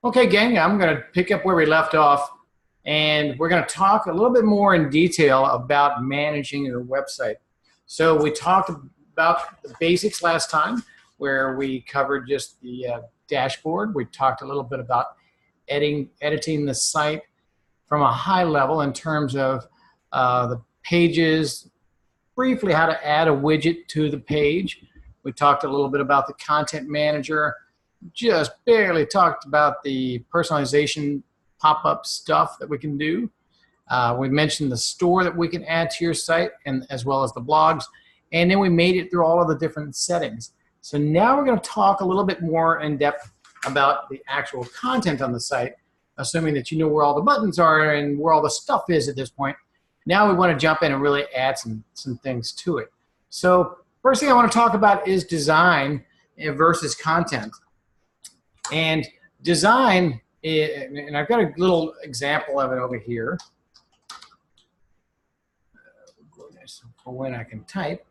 Okay, gang, I'm going to pick up where we left off, and we're going to talk a little bit more in detail about managing your website. So we talked about the basics last time, where we covered just the dashboard. We talked a little bit about editing the site from a high level in terms of the pages, briefly how to add a widget to the page. We talked a little bit about the content manager, just barely talked about the personalization pop-up stuff that we can do. We mentioned the store that we can add to your site, and as well as the blogs, and then we made it through all of the different settings. So now we're going to talk a little bit more in depth about the actual content on the site, assuming that you know where all the buttons are and where all the stuff is at this point. Now we want to jump in and really add some things to it. So first thing I want to talk about is design versus content. And design, and I've got a little example of it over here for when I can type.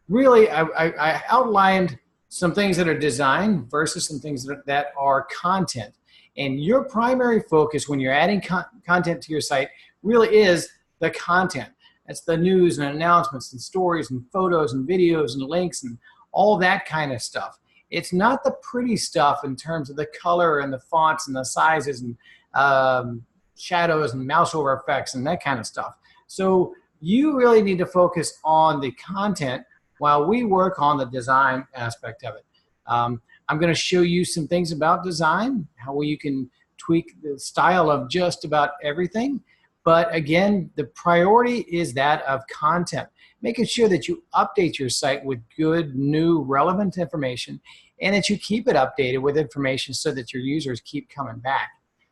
Really, I outlined some things that are design versus some things that are content. And your primary focus when you're adding content to your site really is the content. That's the news and announcements and stories and photos and videos and links and all that kind of stuff. It's not the pretty stuff in terms of the color and the fonts and the sizes and shadows and mouse over effects and that kind of stuff. So you really need to focus on the content while we work on the design aspect of it. I'm going to show you some things about design, how you can tweak the style of just about everything. But again, the priority is that of content. Making sure that you update your site with good, new, relevant information, and that you keep it updated with information so that your users keep coming back.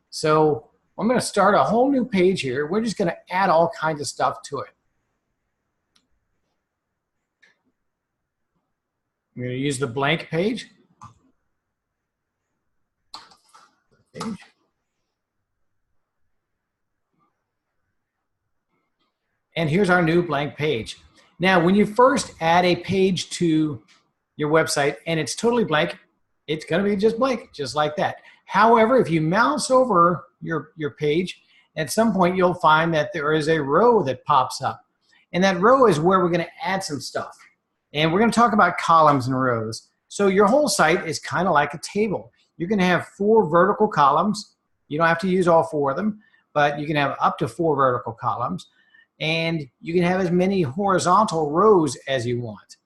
So I'm going to start a whole new page here. We're just going to add all kinds of stuff to it. I'm going to use the blank page. And here's our new blank page. Now, when you first add a page to your website and it's totally blank, it's going to be just blank, just like that. However, if you mouse over your page, at some point you'll find that there is a row that pops up. And that row is where we're going to add some stuff. And we're going to talk about columns and rows. So your whole site is kind of like a table. You're going to have 4 vertical columns. You don't have to use all 4 of them, but you can have up to 4 vertical columns. And you can have as many horizontal rows as you want.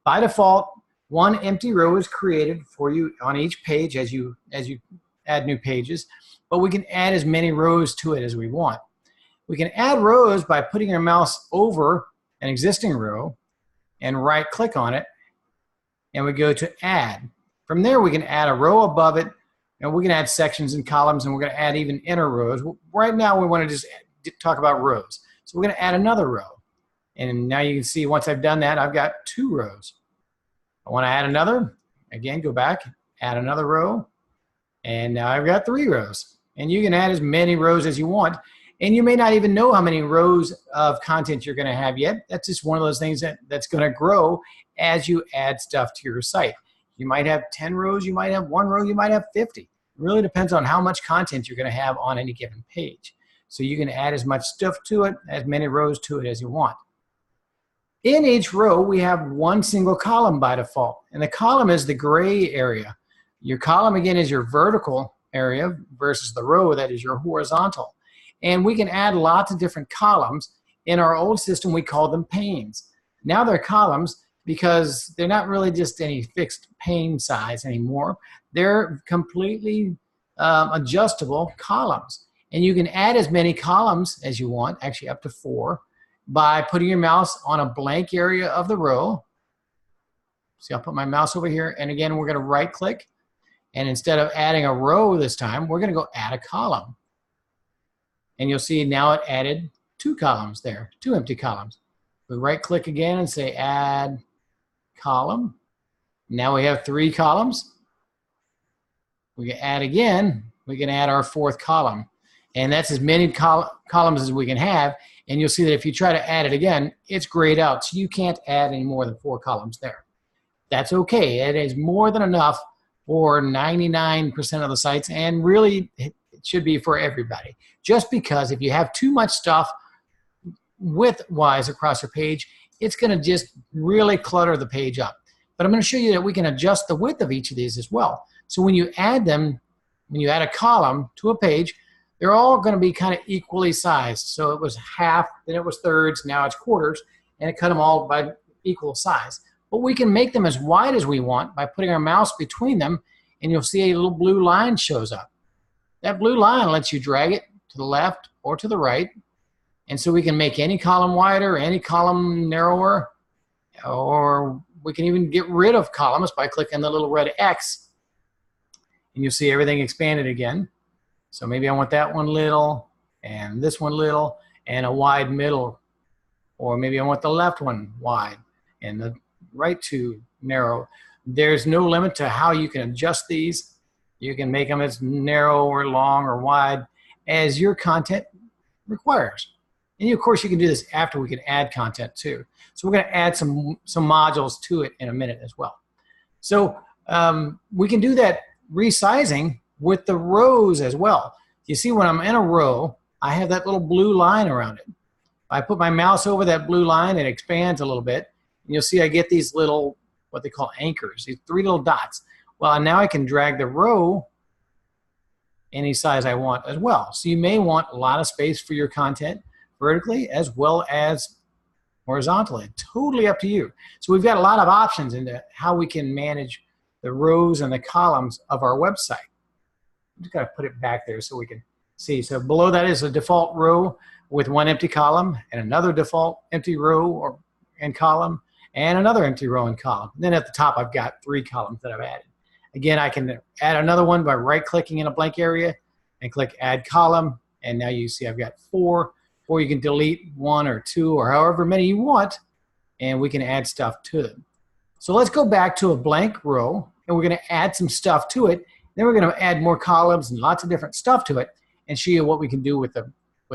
By default, 1 empty row is created for you on each page as you add new pages, but we can add as many rows to it as we want. We can add rows by putting our mouse over an existing row and right-click on it, and we go to Add. From there, we can add a row above it, and we can add sections and columns, and we're going to add even inner rows. Right now, we want to just talk about rows. So we're going to add another row. And now you can see once I've done that, I've got 2 rows. I want to add another. Again, go back, add another row. And now I've got 3 rows. And you can add as many rows as you want. And you may not even know how many rows of content you're going to have yet. That's just one of those things that's going to grow as you add stuff to your site. You might have 10 rows, you might have 1 row, you might have 50. It really depends on how much content you're going to have on any given page. So you can add as much stuff to it, as many rows to it as you want. In each row, we have 1 single column by default. And the column is the gray area. Your column, again, is your vertical area versus the row that is your horizontal. And we can add lots of different columns. In our old system, we called them panes. Now they're columns because they're not really just any fixed pane size anymore. They're completely adjustable columns. And you can add as many columns as you want, actually up to 4, by putting your mouse on a blank area of the row. See, I'll put my mouse over here, and again, we're going to right-click. And instead of adding a row this time, we're going to go add a column. And you'll see now it added 2 columns there, 2 empty columns. We right-click again and say Add Column. Now we have 3 columns. We can add again. We can add our 4th column. And that's as many columns as we can have. And you'll see that if you try to add it again, it's grayed out. So you can't add any more than 4 columns there. That's okay. It is more than enough for 99% of the sites, and really it should be for everybody. Just because if you have too much stuff width-wise across your page, it's going to just really clutter the page up. But I'm going to show you that we can adjust the width of each of these as well. So when you add them, when you add a column to a page, they're all going to be kind of equally sized. So it was half, then it was thirds, now it's quarters, and it cut them all by equal size. But we can make them as wide as we want by putting our mouse between them, and you'll see a little blue line shows up. That blue line lets you drag it to the left or to the right, and so we can make any column wider, any column narrower, or we can even get rid of columns by clicking the little red X, and you'll see everything expanded again. So maybe I want that one little, and this one little, and a wide middle. Or maybe I want the left one wide, and the right two narrow. There's no limit to how you can adjust these. You can make them as narrow or long or wide as your content requires. And of course, you can do this after we can add content too. So we're going to add some modules to it in a minute as well. So we can do that resizing with the rows as well. You see, when I'm in a row, I have that little blue line around it. If I put my mouse over that blue line, it expands a little bit. And you'll see I get these little, what they call anchors, these 3 little dots. Well, now I can drag the row any size I want as well. So you may want a lot of space for your content vertically as well as horizontally. Totally up to you. So we've got a lot of options into how we can manage the rows and the columns of our website. I'm just going to put it back there so we can see. So below that is a default row with one empty column and another default empty row and column and another empty row and column. And then at the top I've got 3 columns that I've added. Again, I can add another one by right-clicking in a blank area and click Add Column, and now you see I've got 4. Or you can delete 1 or 2 or however many you want, and we can add stuff to them. So let's go back to a blank row, and we're going to add some stuff to it. Then we're going to add more columns and lots of different stuff to it and show you what we can do with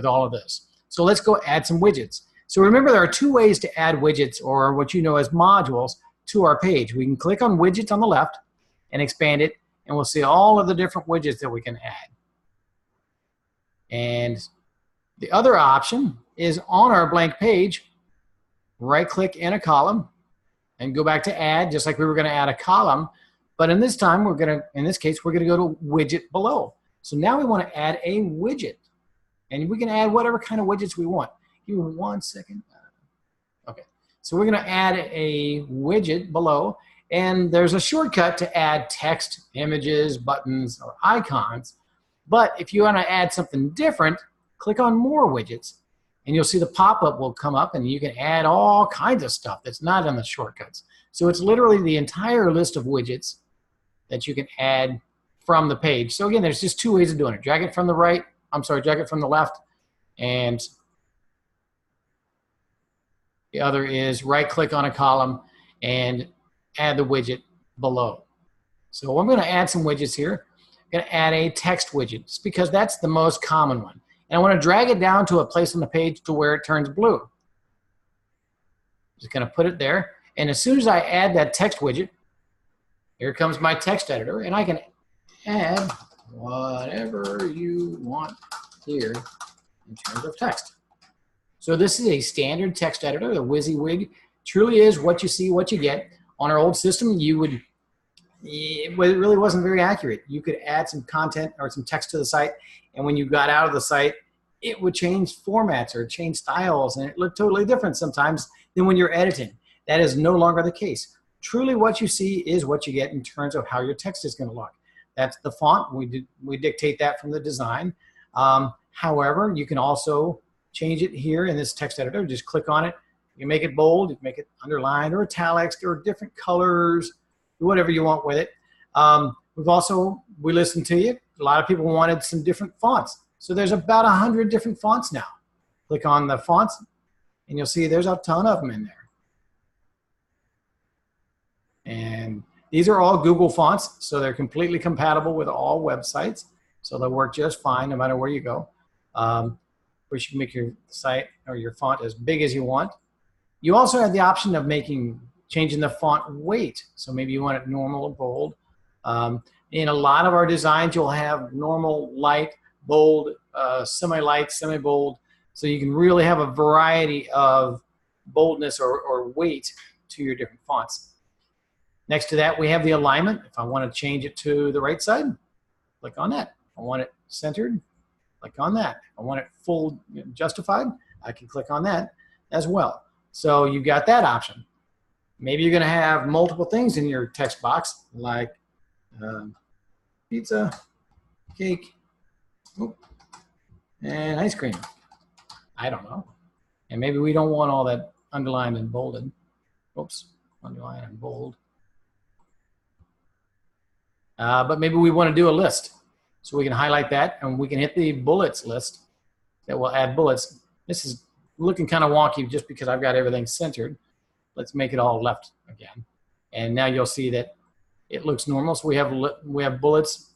all of this. So let's go add some widgets. So remember, there are 2 ways to add widgets, or what you know as modules, to our page. We can click on widgets on the left and expand it, and we'll see all of the different widgets that we can add. And the other option is on our blank page, right-click in a column and go back to add, just like we were going to add a column. But in this time, in this case, we're going to go to widget below. So now we want to add a widget. And we can add whatever kind of widgets we want. Give me 1 second. Okay. So we're going to add a widget below. And there's a shortcut to add text, images, buttons, or icons. But if you want to add something different, click on More Widgets, and you'll see the pop-up will come up, and you can add all kinds of stuff that's not in the shortcuts. So it's literally the entire list of widgets that you can add from the page. So again, there's just 2 ways of doing it. Drag it from the drag it from the left, and the other is right-click on a column and add the widget below. So I'm going to add some widgets here. I'm going to add a text widget, just because that's the most common one. And I want to drag it down to a place on the page to where it turns blue. Just going to put it there. And as soon as I add that text widget, here comes my text editor. And I can add whatever you want here in terms of text. So this is a standard text editor. The WYSIWYG truly is what you see, what you get. On our old system, it really wasn't very accurate. You could add some content or some text to the site, and when you got out of the site, it would change formats or change styles, and it looked totally different sometimes than when you're editing. That is no longer the case. Truly what you see is what you get in terms of how your text is going to look. That's the font. We dictate that from the design. However, you can also change it here in this text editor. Just click on it. You can make it bold, you can make it underlined or italics or different colors, do whatever you want with it. We listened to you. A lot of people wanted some different fonts. So there's about 100 different fonts now. Click on the fonts and you'll see there's a ton of them in there. And these are all Google fonts, so they're completely compatible with all websites. So they'll work just fine no matter where you go. Of course, you can make your site or your font as big as you want. You also have the option of changing the font weight. So maybe you want it normal or bold. In a lot of our designs, you'll have normal, light, bold, semi-light, semi-bold. So you can really have a variety of boldness or weight to your different fonts. Next to that, we have the alignment. If I want to change it to the right side, click on that. If I want it centered, click on that. If I want it full justified, I can click on that as well. So you've got that option. Maybe you're going to have multiple things in your text box, like pizza, cake, and ice cream. I don't know. And maybe we don't want all that underlined and bolded. Oops, underline and bold. But maybe we want to do a list. So we can highlight that and we can hit the bullets list that will add bullets. This is looking kind of wonky just because I've got everything centered. Let's make it all left again. And now you'll see that it looks normal. So we have bullets.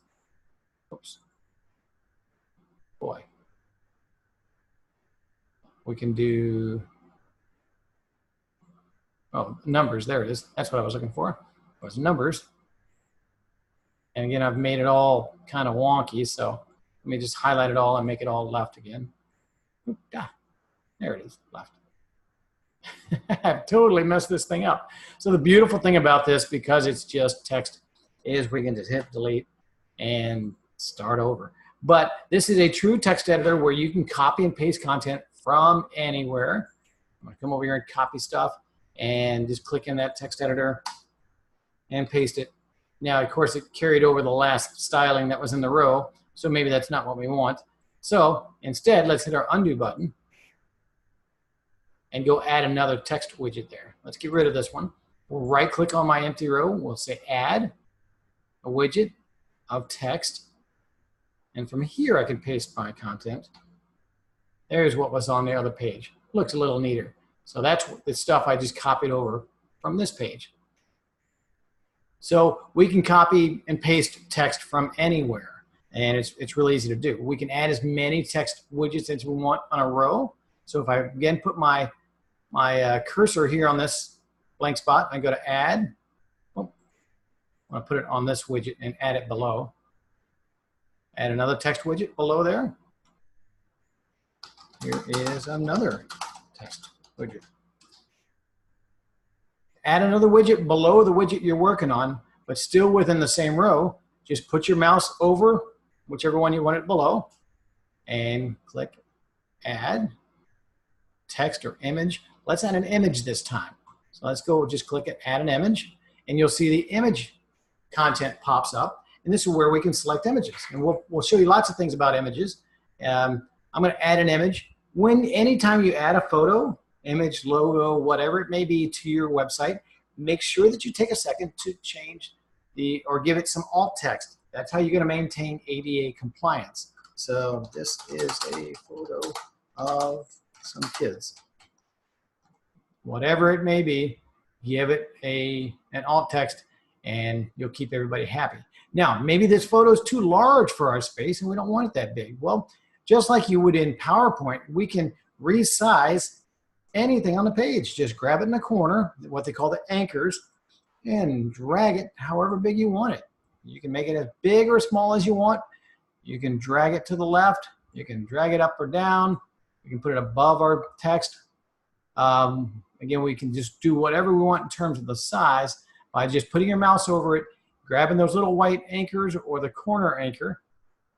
Oops. Boy. We can do, oh, numbers. There it is. That's what I was looking for. It was numbers. And again, I've made it all kind of wonky. So let me just highlight it all and make it all left again. There it is, left. I've totally messed this thing up. So the beautiful thing about this, because it's just text, is we can just hit delete and start over. But this is a true text editor where you can copy and paste content from anywhere. I'm going to come over here and copy stuff and just click in that text editor and paste it. Now, of course, it carried over the last styling that was in the row, so maybe that's not what we want. So instead, let's hit our undo button and go add another text widget there. Let's get rid of this one. We'll right click on my empty row. We'll say add a widget of text. And from here, I can paste my content. There's what was on the other page. Looks a little neater. So that's the stuff I just copied over from this page. So we can copy and paste text from anywhere. And it's really easy to do. We can add as many text widgets as we want on a row. So if I, again, put my cursor here on this blank spot, I go to add. Oh, I want to put it on this widget and add it below. Add another text widget below there. Here is another text widget. Add another widget below the widget you're working on, but still within the same row. Just put your mouse over whichever one you want it below and click add text or image. Let's add an image this time. So let's go just click it, add an image, and you'll see the image content pops up. And this is where we can select images. And we'll show you lots of things about images. I'm going to add an image. Anytime you add a photo, image, logo, whatever it may be to your website, make sure that you take a second to change or give it some alt text. That's how you're going to maintain ADA compliance. So this is a photo of some kids. Whatever it may be, give it an alt text and you'll keep everybody happy. Now, maybe this photo is too large for our space and we don't want it that big. Well, just like you would in PowerPoint, we can resize anything on the page. Just grab it in the corner, what they call the anchors, and drag it however big you want it. You can make it as big or small as you want. You can drag it to the left. You can drag it up or down. You can put it above our text. Again, we can just do whatever we want in terms of the size by just putting your mouse over it, grabbing those little white anchors or the corner anchor,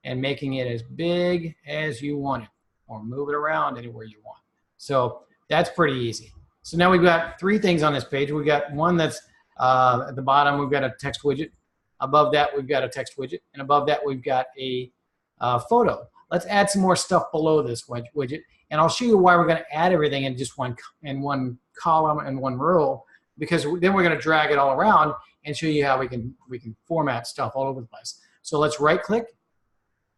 and making it as big as you want it, or move it around anywhere you want. So that's pretty easy. So now we've got three things on this page. We've got one that's at the bottom, we've got a text widget. Above that, we've got a text widget. And above that, we've got a photo. Let's add some more stuff below this widget. And I'll show you why we're going to add everything in just one column and one row, because then we're going to drag it all around and show you how we can format stuff all over the place. So let's right click.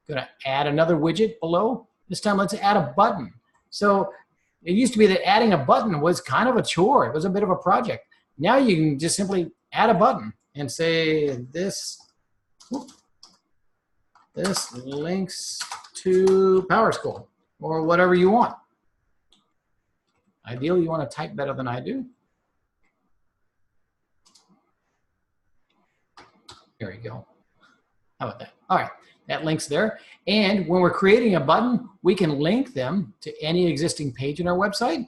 Going to add another widget below. This time let's add a button. So it used to be that adding a button was kind of a chore. It was a bit of a project. Now you can just simply add a button and say this links to PowerSchool or whatever you want. Ideally, you want to type better than I do. There we go. How about that? All right, that link's there. And when we're creating a button, we can link them to any existing page in our website,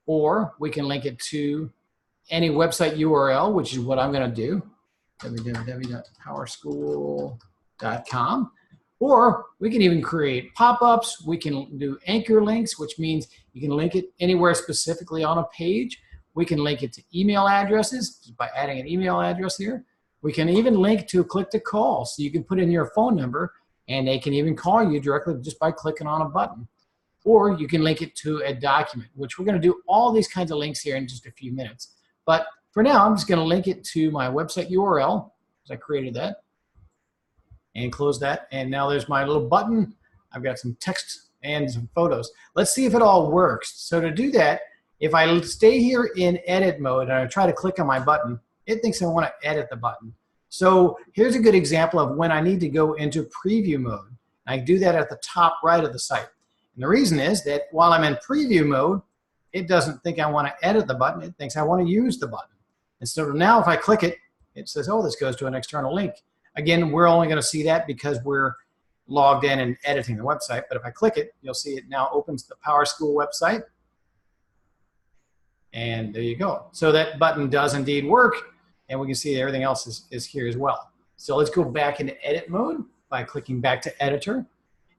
or we can link it to any website URL, which is what I'm going to do, www.powerschool.com. Or we can even create pop-ups. We can do anchor links, which means you can link it anywhere specifically on a page. We can link it to email addresses just by adding an email address here. We can even link to click to call. So you can put in your phone number and they can even call you directly just by clicking on a button. Or you can link it to a document, which we're going to do all these kinds of links here in just a few minutes. But for now, I'm just going to link it to my website URL, because I created that, and close that. And now there's my little button. I've got some text and some photos. Let's see if it all works. So to do that, if I stay here in edit mode and I try to click on my button, it thinks I want to edit the button. So here's a good example of when I need to go into preview mode. I do that at the top right of the site. And the reason is that while I'm in preview mode, it doesn't think I want to edit the button. It thinks I want to use the button. And so now if I click it, it says, oh, this goes to an external link. Again, we're only going to see that because we're logged in and editing the website. But if I click it, you'll see it now opens the PowerSchool website. And there you go. So that button does indeed work. And we can see everything else is here as well. So let's go back into edit mode by clicking back to editor.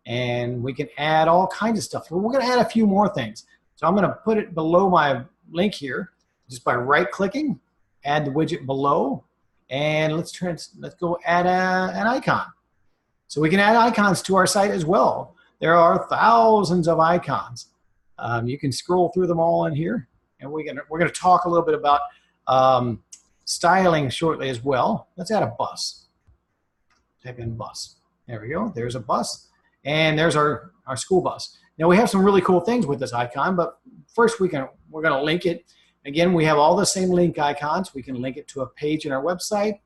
And we can add all kinds of stuff. Well, we're going to add a few more things. So I'm going to put it below my link here just by right-clicking, add the widget below, and let's go add an icon. So we can add icons to our site as well. There are thousands of icons. You can scroll through them all in here, and we're going to talk a little bit about styling shortly as well. Let's add a bus. Type in bus. There we go. There's a bus. And there's our school bus. Now we have some really cool things with this icon, but first we're going to link it. Again, we have all the same link icons. We can link it to a page in our website.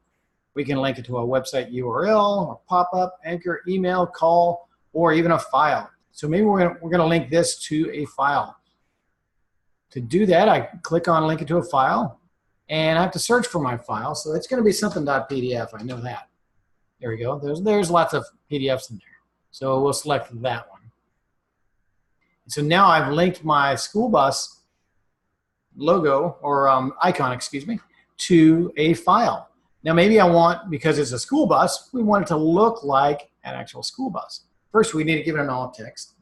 We can link it to a website URL, or pop-up, anchor, email, call, or even a file. So maybe we're going to link this to a file. To do that, I click on link it to a file, and I have to search for my file. So it's going to be something.pdf. I know that. There we go. There's lots of PDFs in there. So we'll select that one. So now I've linked my school bus logo, or icon, excuse me, to a file. Now maybe I want, because it's a school bus, we want it to look like an actual school bus. First, we need to give it an alt text.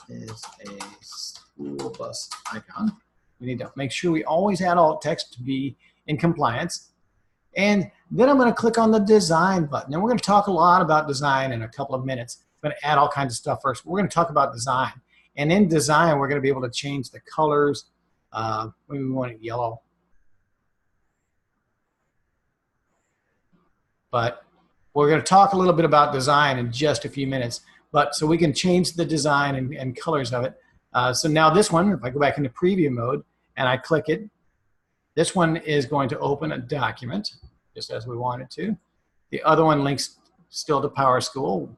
Is a school bus icon. We need to make sure we always add alt text to be in compliance. And then I'm going to click on the design button. And we're going to talk a lot about design in a couple of minutes. I'm going to add all kinds of stuff first. We're going to talk about design. And in design, we're going to be able to change the colors. Maybe we want it yellow. But we're going to talk a little bit about design in just a few minutes. But so we can change the design and colors of it. So now this one, if I go back into preview mode and I click it, this one is going to open a document, just as we want it to. The other one links still to PowerSchool.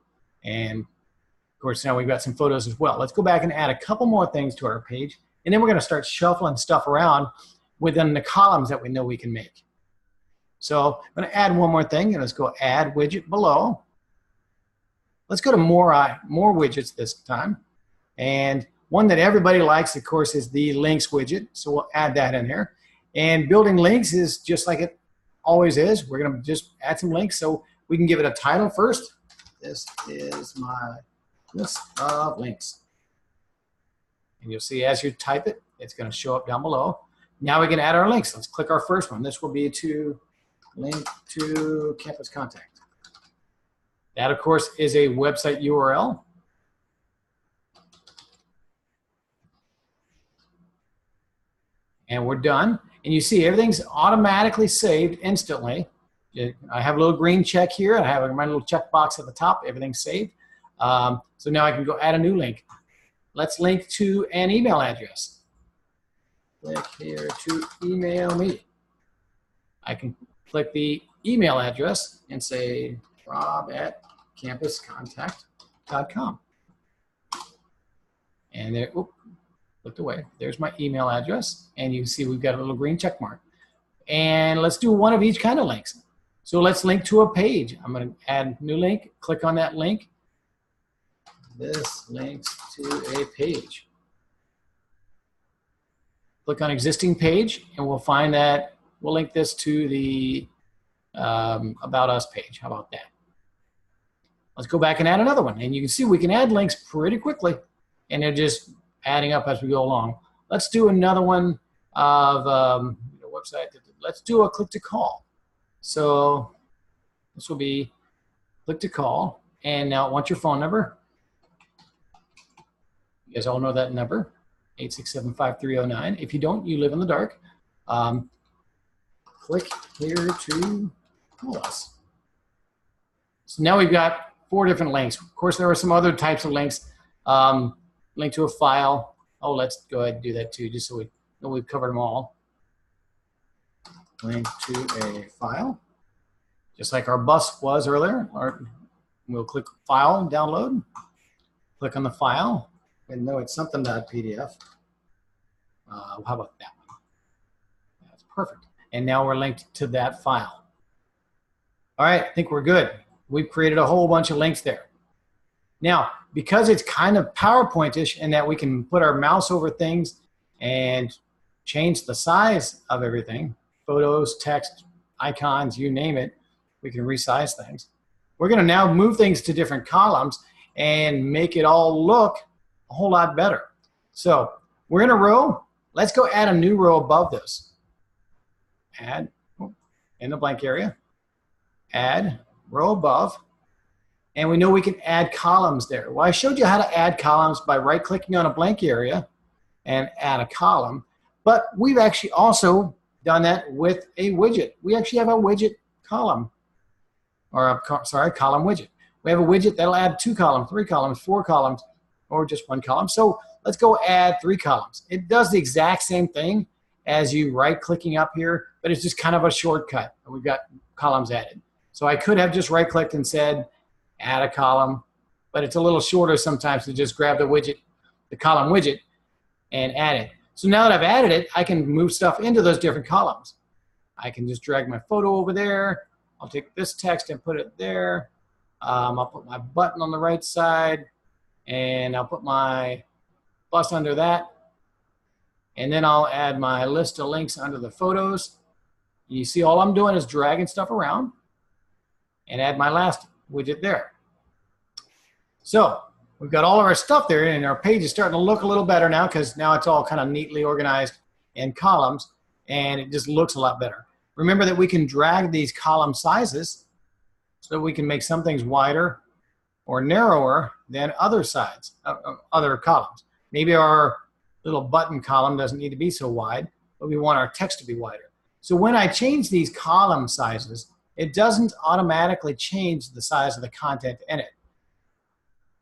And of course, now we've got some photos as well. Let's go back and add a couple more things to our page. And then we're going to start shuffling stuff around within the columns that we know we can make. So I'm going to add one more thing. And let's go add widget below. Let's go to more widgets this time. And one that everybody likes, of course, is the links widget. So we'll add that in here. And building links is just like it always is. We're going to just add some links. So we can give it a title first. This is my list of links. And you'll see as you type it, it's going to show up down below. Now we can add our links. Let's click our first one. This will be to link to Campus Contact. That, of course, is a website URL. And we're done. And you see everything's automatically saved instantly. I have a little green check here. I have my little check box at the top. Everything's saved. So now I can go add a new link. Let's link to an email address. Click here to email me. I can click the email address and say rob@campuscontact.com. And there, oop, looked away. There's my email address. And you see we've got a little green check mark. And let's do one of each kind of links. So let's link to a page. I'm going to add new link, click on that link. This links to a page. Click on existing page, and we'll find that we'll link this to the About Us page. How about that? Let's go back and add another one. And you can see we can add links pretty quickly, and they're just adding up as we go along. Let's do another one of website. Let's do a click to call. So this will be click to call. And now it wants your phone number. You guys all know that number, 867-5309. If you don't, you live in the dark. Click here to call us. So now we've got 4 different links. Of course, there are some other types of links. Link to a file. Oh, let's go ahead and do that too, just so we know we've covered them all. Link to a file, just like our bus was earlier. We'll click File and Download. Click on the file, and no, it's something.pdf. How about that one? That's perfect. And now we're linked to that file. All right, I think we're good. We've created a whole bunch of links there. Now, because it's kind of PowerPoint-ish in that we can put our mouse over things and change the size of everything, photos, text, icons, you name it, we can resize things. We're going to now move things to different columns and make it all look a whole lot better. So we're in a row. Let's go add a new row above this. Add in the blank area. Add row above. And we know we can add columns there. Well, I showed you how to add columns by right-clicking on a blank area and add a column. But we've actually also done that with a widget. We actually have a widget column, or a column widget. We have a widget that'll add 2 columns, 3 columns, 4 columns, or just 1 column. So let's go add 3 columns. It does the exact same thing as you right-clicking up here, but it's just kind of a shortcut. We've got columns added. So I could have just right-clicked and said, add a column, but it's a little shorter sometimes to just grab the widget, the column widget, and add it. So now that I've added it, I can move stuff into those different columns. I can just drag my photo over there. I'll take this text and put it there. I'll put my button on the right side, and I'll put my plus under that. And then I'll add my list of links under the photos. You see all I'm doing is dragging stuff around and add my last widget there. So we've got all of our stuff there, and our page is starting to look a little better now because now it's all kind of neatly organized in columns, and it just looks a lot better. Remember that we can drag these column sizes so that we can make some things wider or narrower than other sides, other columns. Maybe our little button column doesn't need to be so wide, but we want our text to be wider. So when I change these column sizes, it doesn't automatically change the size of the content in it.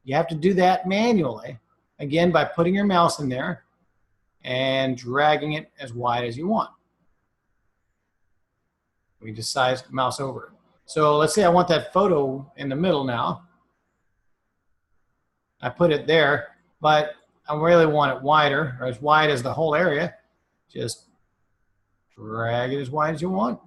You have to do that manually, again, by putting your mouse in there and dragging it as wide as you want. We just size the mouse over it. So let's say I want that photo in the middle now. I put it there, but I really want it wider, or as wide as the whole area. Just drag it as wide as you want.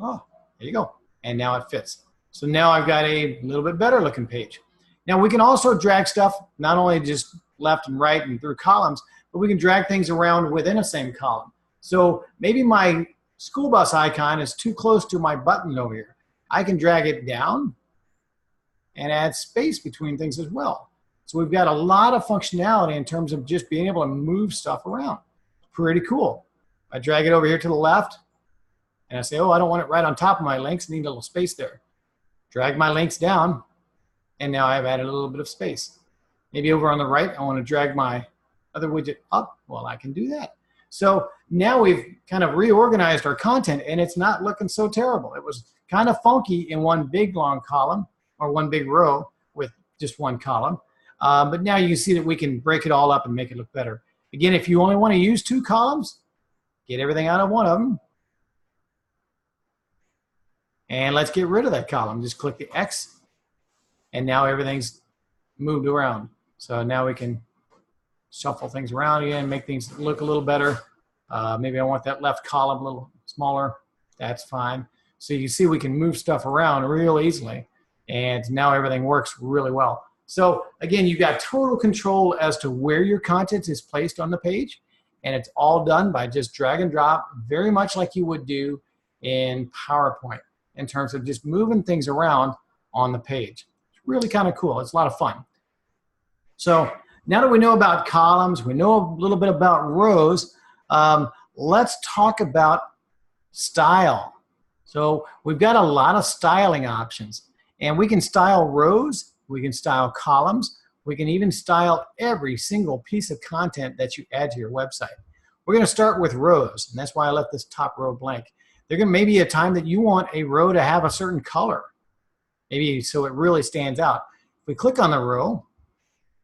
Oh, there you go. And now it fits. So now I've got a little bit better looking page. Now we can also drag stuff, not only just left and right and through columns, but we can drag things around within a same column. So maybe my school bus icon is too close to my button over here. I can drag it down and add space between things as well. So we've got a lot of functionality in terms of just being able to move stuff around. Pretty cool. I drag it over here to the left, and I say, oh, I don't want it right on top of my links, need a little space there. Drag my links down, and now I've added a little bit of space. Maybe over on the right, I want to drag my other widget up. Well, I can do that. So now we've kind of reorganized our content, and it's not looking so terrible. It was kind of funky in one big long column or one big row with just one column. But now you can see that we can break it all up and make it look better. Again, if you only want to use 2 columns, get everything out of one of them. And let's get rid of that column. Just click the X, and now everything's moved around. So now we can shuffle things around again, make things look a little better. Maybe I want that left column a little smaller. That's fine. So you see we can move stuff around real easily, and now everything works really well. So again, you've got total control as to where your content is placed on the page, and it's all done by just drag and drop, very much like you would do in PowerPoint in terms of just moving things around on the page. It's really kind of cool. It's a lot of fun. So now that we know about columns, we know a little bit about rows, let's talk about style. So we've got a lot of styling options, and we can style rows, we can style columns, we can even style every single piece of content that you add to your website. We're going to start with rows, and that's why I left this top row blank. There may be a time that you want a row to have a certain color, maybe so it really stands out. If we click on the row,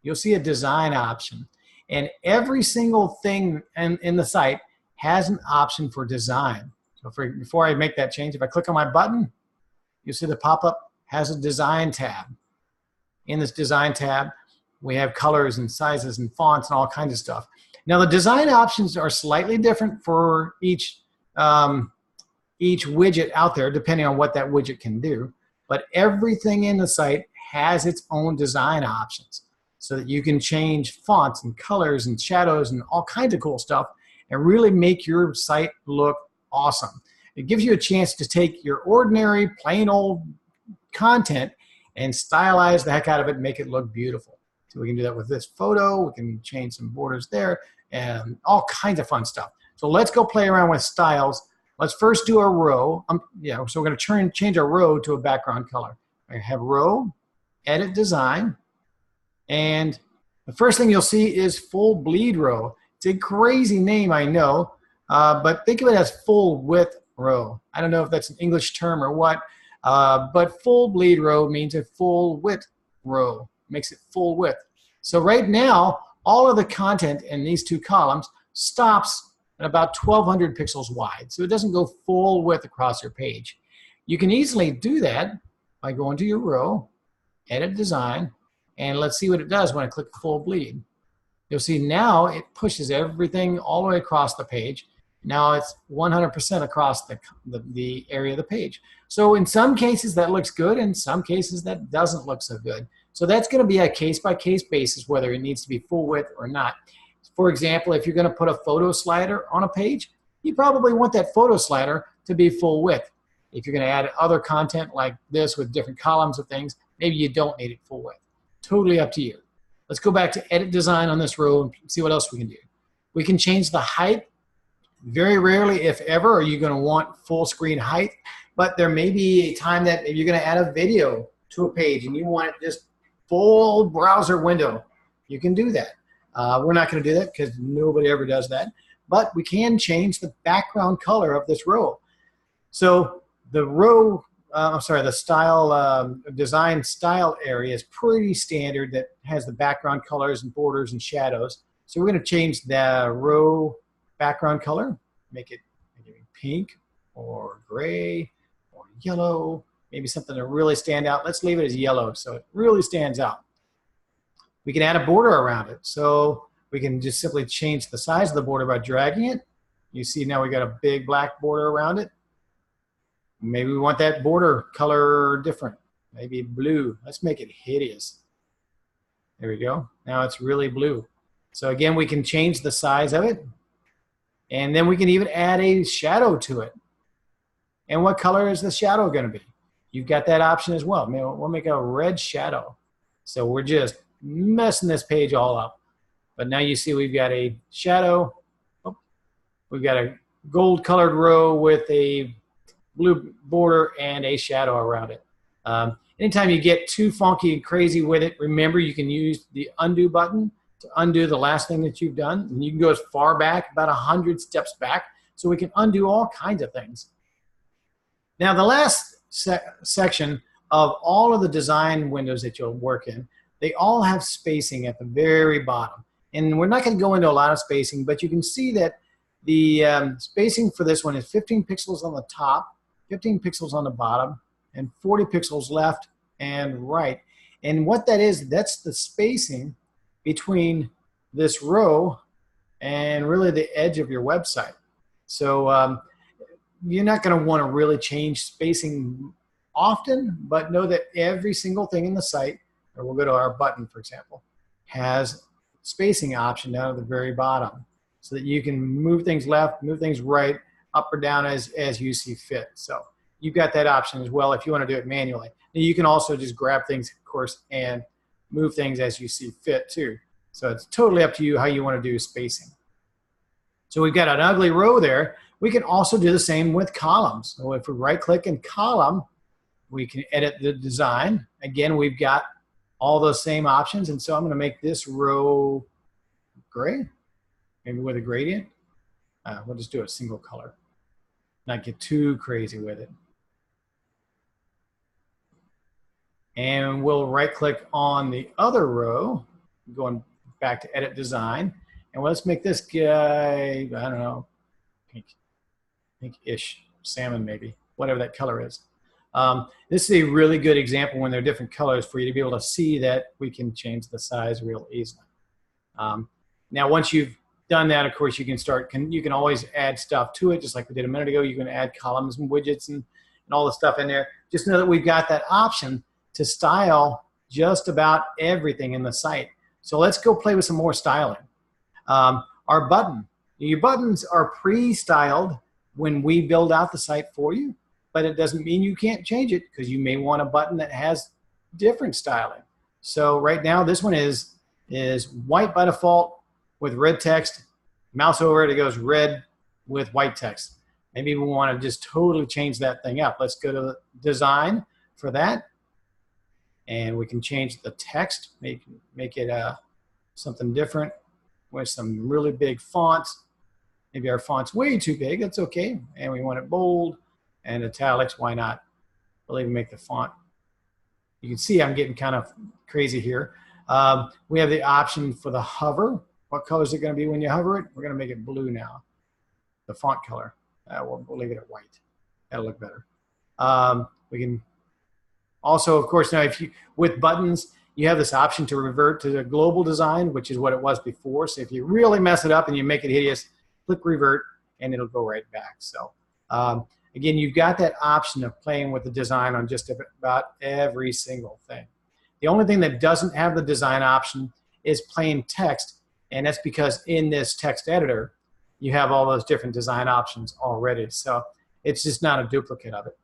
you'll see a design option, and every single thing in the site has an option for design. So before I make that change, if I click on my button, you'll see the pop-up has a design tab. In this design tab, we have colors and sizes and fonts and all kinds of stuff. Now the design options are slightly different for each widget out there, depending on what that widget can do. But everything in the site has its own design options, so that you can change fonts and colors and shadows and all kinds of cool stuff and really make your site look awesome. It gives you a chance to take your ordinary, plain old content and stylize the heck out of it and make it look beautiful. So we can do that with this photo. We can change some borders there and all kinds of fun stuff. So let's go play around with styles. Let's first do a row. So we're going to change our row to a background color. I have row, edit design, and the first thing you'll see is full bleed row. It's a crazy name, I know, but think of it as full width row. I don't know if that's an English term or what, but full bleed row means a full width row. Makes it full width. So right now, all of the content in these two columns stops at about 1,200 pixels wide. So it doesn't go full width across your page. You can easily do that by going to your row, edit design, and let's see what it does when I click full bleed. You'll see now it pushes everything all the way across the page. Now it's 100% across the area of the page. So in some cases that looks good, in some cases that doesn't look so good. So that's going to be a case-by-case basis whether it needs to be full width or not. For example, if you're going to put a photo slider on a page, you probably want that photo slider to be full width. If you're going to add other content like this with different columns of things, maybe you don't need it full width. Totally up to you. Let's go back to edit design on this row and see what else we can do. We can change the height. Very rarely, if ever, are you going to want full screen height, but there may be a time that if you're going to add a video to a page and you want it just full browser window, you can do that. We're not going to do that because nobody ever does that, but we can change the background color of this row. So the row, the style, design style area is pretty standard that has the background colors and borders and shadows. So we're going to change the row background color, make it maybe pink or gray or yellow, maybe something to really stand out. Let's leave it as yellow so it really stands out. We can add a border around it. So we can just simply change the size of the border by dragging it. You see now we got a big black border around it. Maybe we want that border color different, maybe blue. Let's make it hideous. There we go. Now it's really blue. So again, we can change the size of it. And then we can even add a shadow to it. And what color is the shadow going to be? You've got that option as well. We'll make a red shadow. So we're just messing this page all up. But now you see we've got a shadow. Oh, we've got a gold colored row with a blue border and a shadow around it. Anytime you get too funky and crazy with it, remember you can use the undo button to undo the last thing that you've done. And you can go as far back, about 100 steps back, so we can undo all kinds of things. Now the last section of all of the design windows that you'll work in, they all have spacing at the very bottom. And we're not going to go into a lot of spacing, but you can see that the spacing for this one is 15 pixels on the top, 15 pixels on the bottom, and 40 pixels left and right. And what that is, that's the spacing between this row and really the edge of your website. So you're not going to want to really change spacing often, but know that every single thing in the site, or we'll go to our button, for example, has spacing option down at the very bottom so that you can move things left, move things right, up or down as you see fit. So you've got that option as well if you want to do it manually. Now you can also just grab things, of course, and move things as you see fit too. So it's totally up to you how you want to do spacing. So we've got an ugly row there. We can also do the same with columns. So if we right click in column, we can edit the design. Again, we've got all those same options. And so I'm going to make this row gray, maybe with a gradient. We'll just do a single color, not get too crazy with it. And we'll right click on the other row, going back to edit design. And let's make this guy, I don't know, pink-ish, salmon maybe, whatever that color is. This is a really good example when there are different colors for you to be able to see that we can change the size real easily. Now, once you've done that, of course, you can always add stuff to it, just like we did a minute ago. You can add columns and widgets and all the stuff in there. Just know that we've got that option to style just about everything in the site. So let's go play with some more styling. Our button. Your buttons are pre-styled when we build out the site for you, but it doesn't mean you can't change it because you may want a button that has different styling. So right now this one is white by default with red text. Mouse over it, it goes red with white text. Maybe we want to just totally change that thing up. Let's go to the design for that. And we can change the text, make it something different with some really big fonts. Maybe our font's way too big, that's okay. And we want it bold and italics, why not? We'll even make the font. You can see I'm getting kind of crazy here. We have the option for the hover. What color is it gonna be when you hover it? We're gonna make it blue now, the font color. We'll leave it at white. That'll look better. We can also, of course, now with buttons, you have this option to revert to the global design, which is what it was before. So if you really mess it up and you make it hideous, click revert and it'll go right back. So again, you've got that option of playing with the design on just about every single thing. The only thing that doesn't have the design option is plain text, and that's because in this text editor, you have all those different design options already. So it's just not a duplicate of it.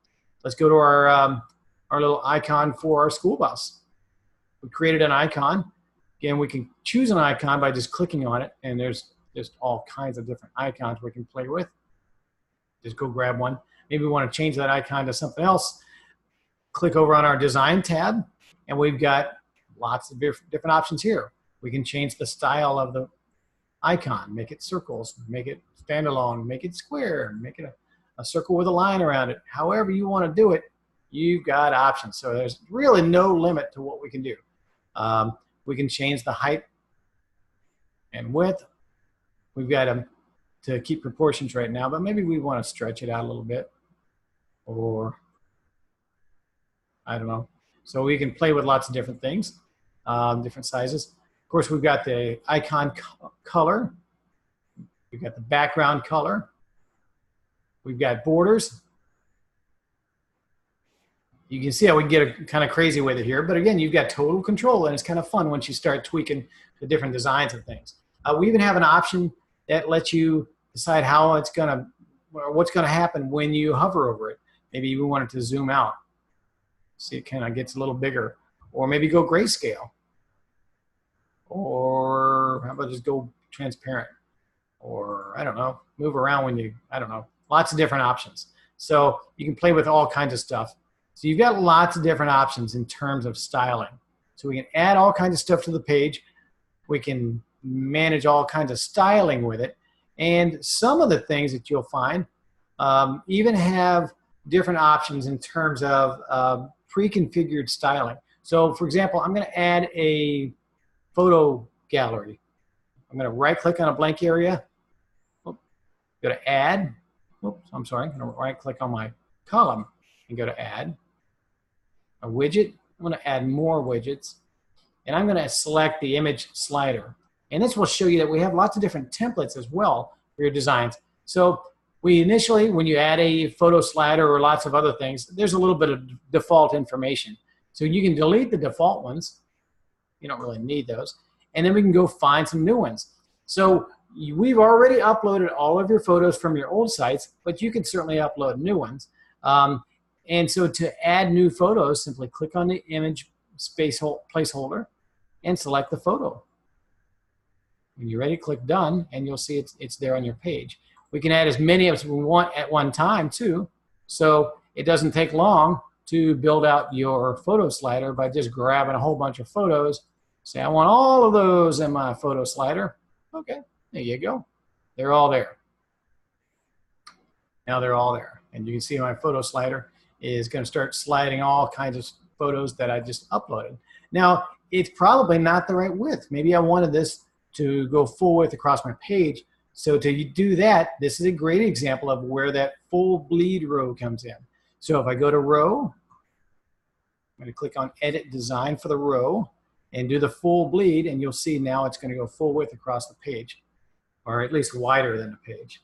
Let's go to our little icon for our school bus. We created an icon. Again, we can choose an icon by just clicking on it, and there's just all kinds of different icons we can play with. Just go grab one. Maybe we want to change that icon to something else. Click over on our design tab, and we've got lots of different options here. We can change the style of the icon, make it circles, make it standalone, make it square, make it a circle with a line around it. However you want to do it, you've got options. So there's really no limit to what we can do. We can change the height and width. We've got them to keep proportions right now, but maybe we want to stretch it out a little bit, or I don't know. So we can play with lots of different things, different sizes. Of course, we've got the icon color. We've got the background color. We've got borders. You can see how we can get kind of crazy with it here, but again, you've got total control, and it's kind of fun once you start tweaking the different designs and things. We even have an option that lets you decide how it's gonna, or what's gonna happen when you hover over it. Maybe you want it to zoom out. See, it kind of gets a little bigger, or maybe go grayscale, or how about just go transparent, or I don't know, move around when you, I don't know, lots of different options. So you can play with all kinds of stuff. So you've got lots of different options in terms of styling. So we can add all kinds of stuff to the page. We can manage all kinds of styling with it. And some of the things that you'll find even have different options in terms of pre-configured styling. So for example, I'm going to add a photo gallery. I'm going to right click on a blank area. Go to add. Oops, I'm sorry. I'm going to right click on my column and go to add a widget. I'm going to add more widgets, and I'm going to select the image slider. And this will show you that we have lots of different templates as well for your designs. So we initially, when you add a photo slider or lots of other things, there's a little bit of default information. So you can delete the default ones. You don't really need those. And then we can go find some new ones. So we've already uploaded all of your photos from your old sites, but you can certainly upload new ones. And so to add new photos, simply click on the image placeholder and select the photo. When you're ready, click done, and you'll see it's there on your page. We can add as many as we want at one time too, so it doesn't take long to build out your photo slider by just grabbing a whole bunch of photos. Say, I want all of those in my photo slider. Okay, there you go. They're all there. Now they're all there. And you can see my photo slider is going to start sliding all kinds of photos that I just uploaded. Now, it's probably not the right width. Maybe I wanted this to go full width across my page. So to do that, this is a great example of where that full bleed row comes in. So if I go to row, I'm going to click on Edit Design for the row and do the full bleed, and you'll see now it's going to go full width across the page, or at least wider than the page.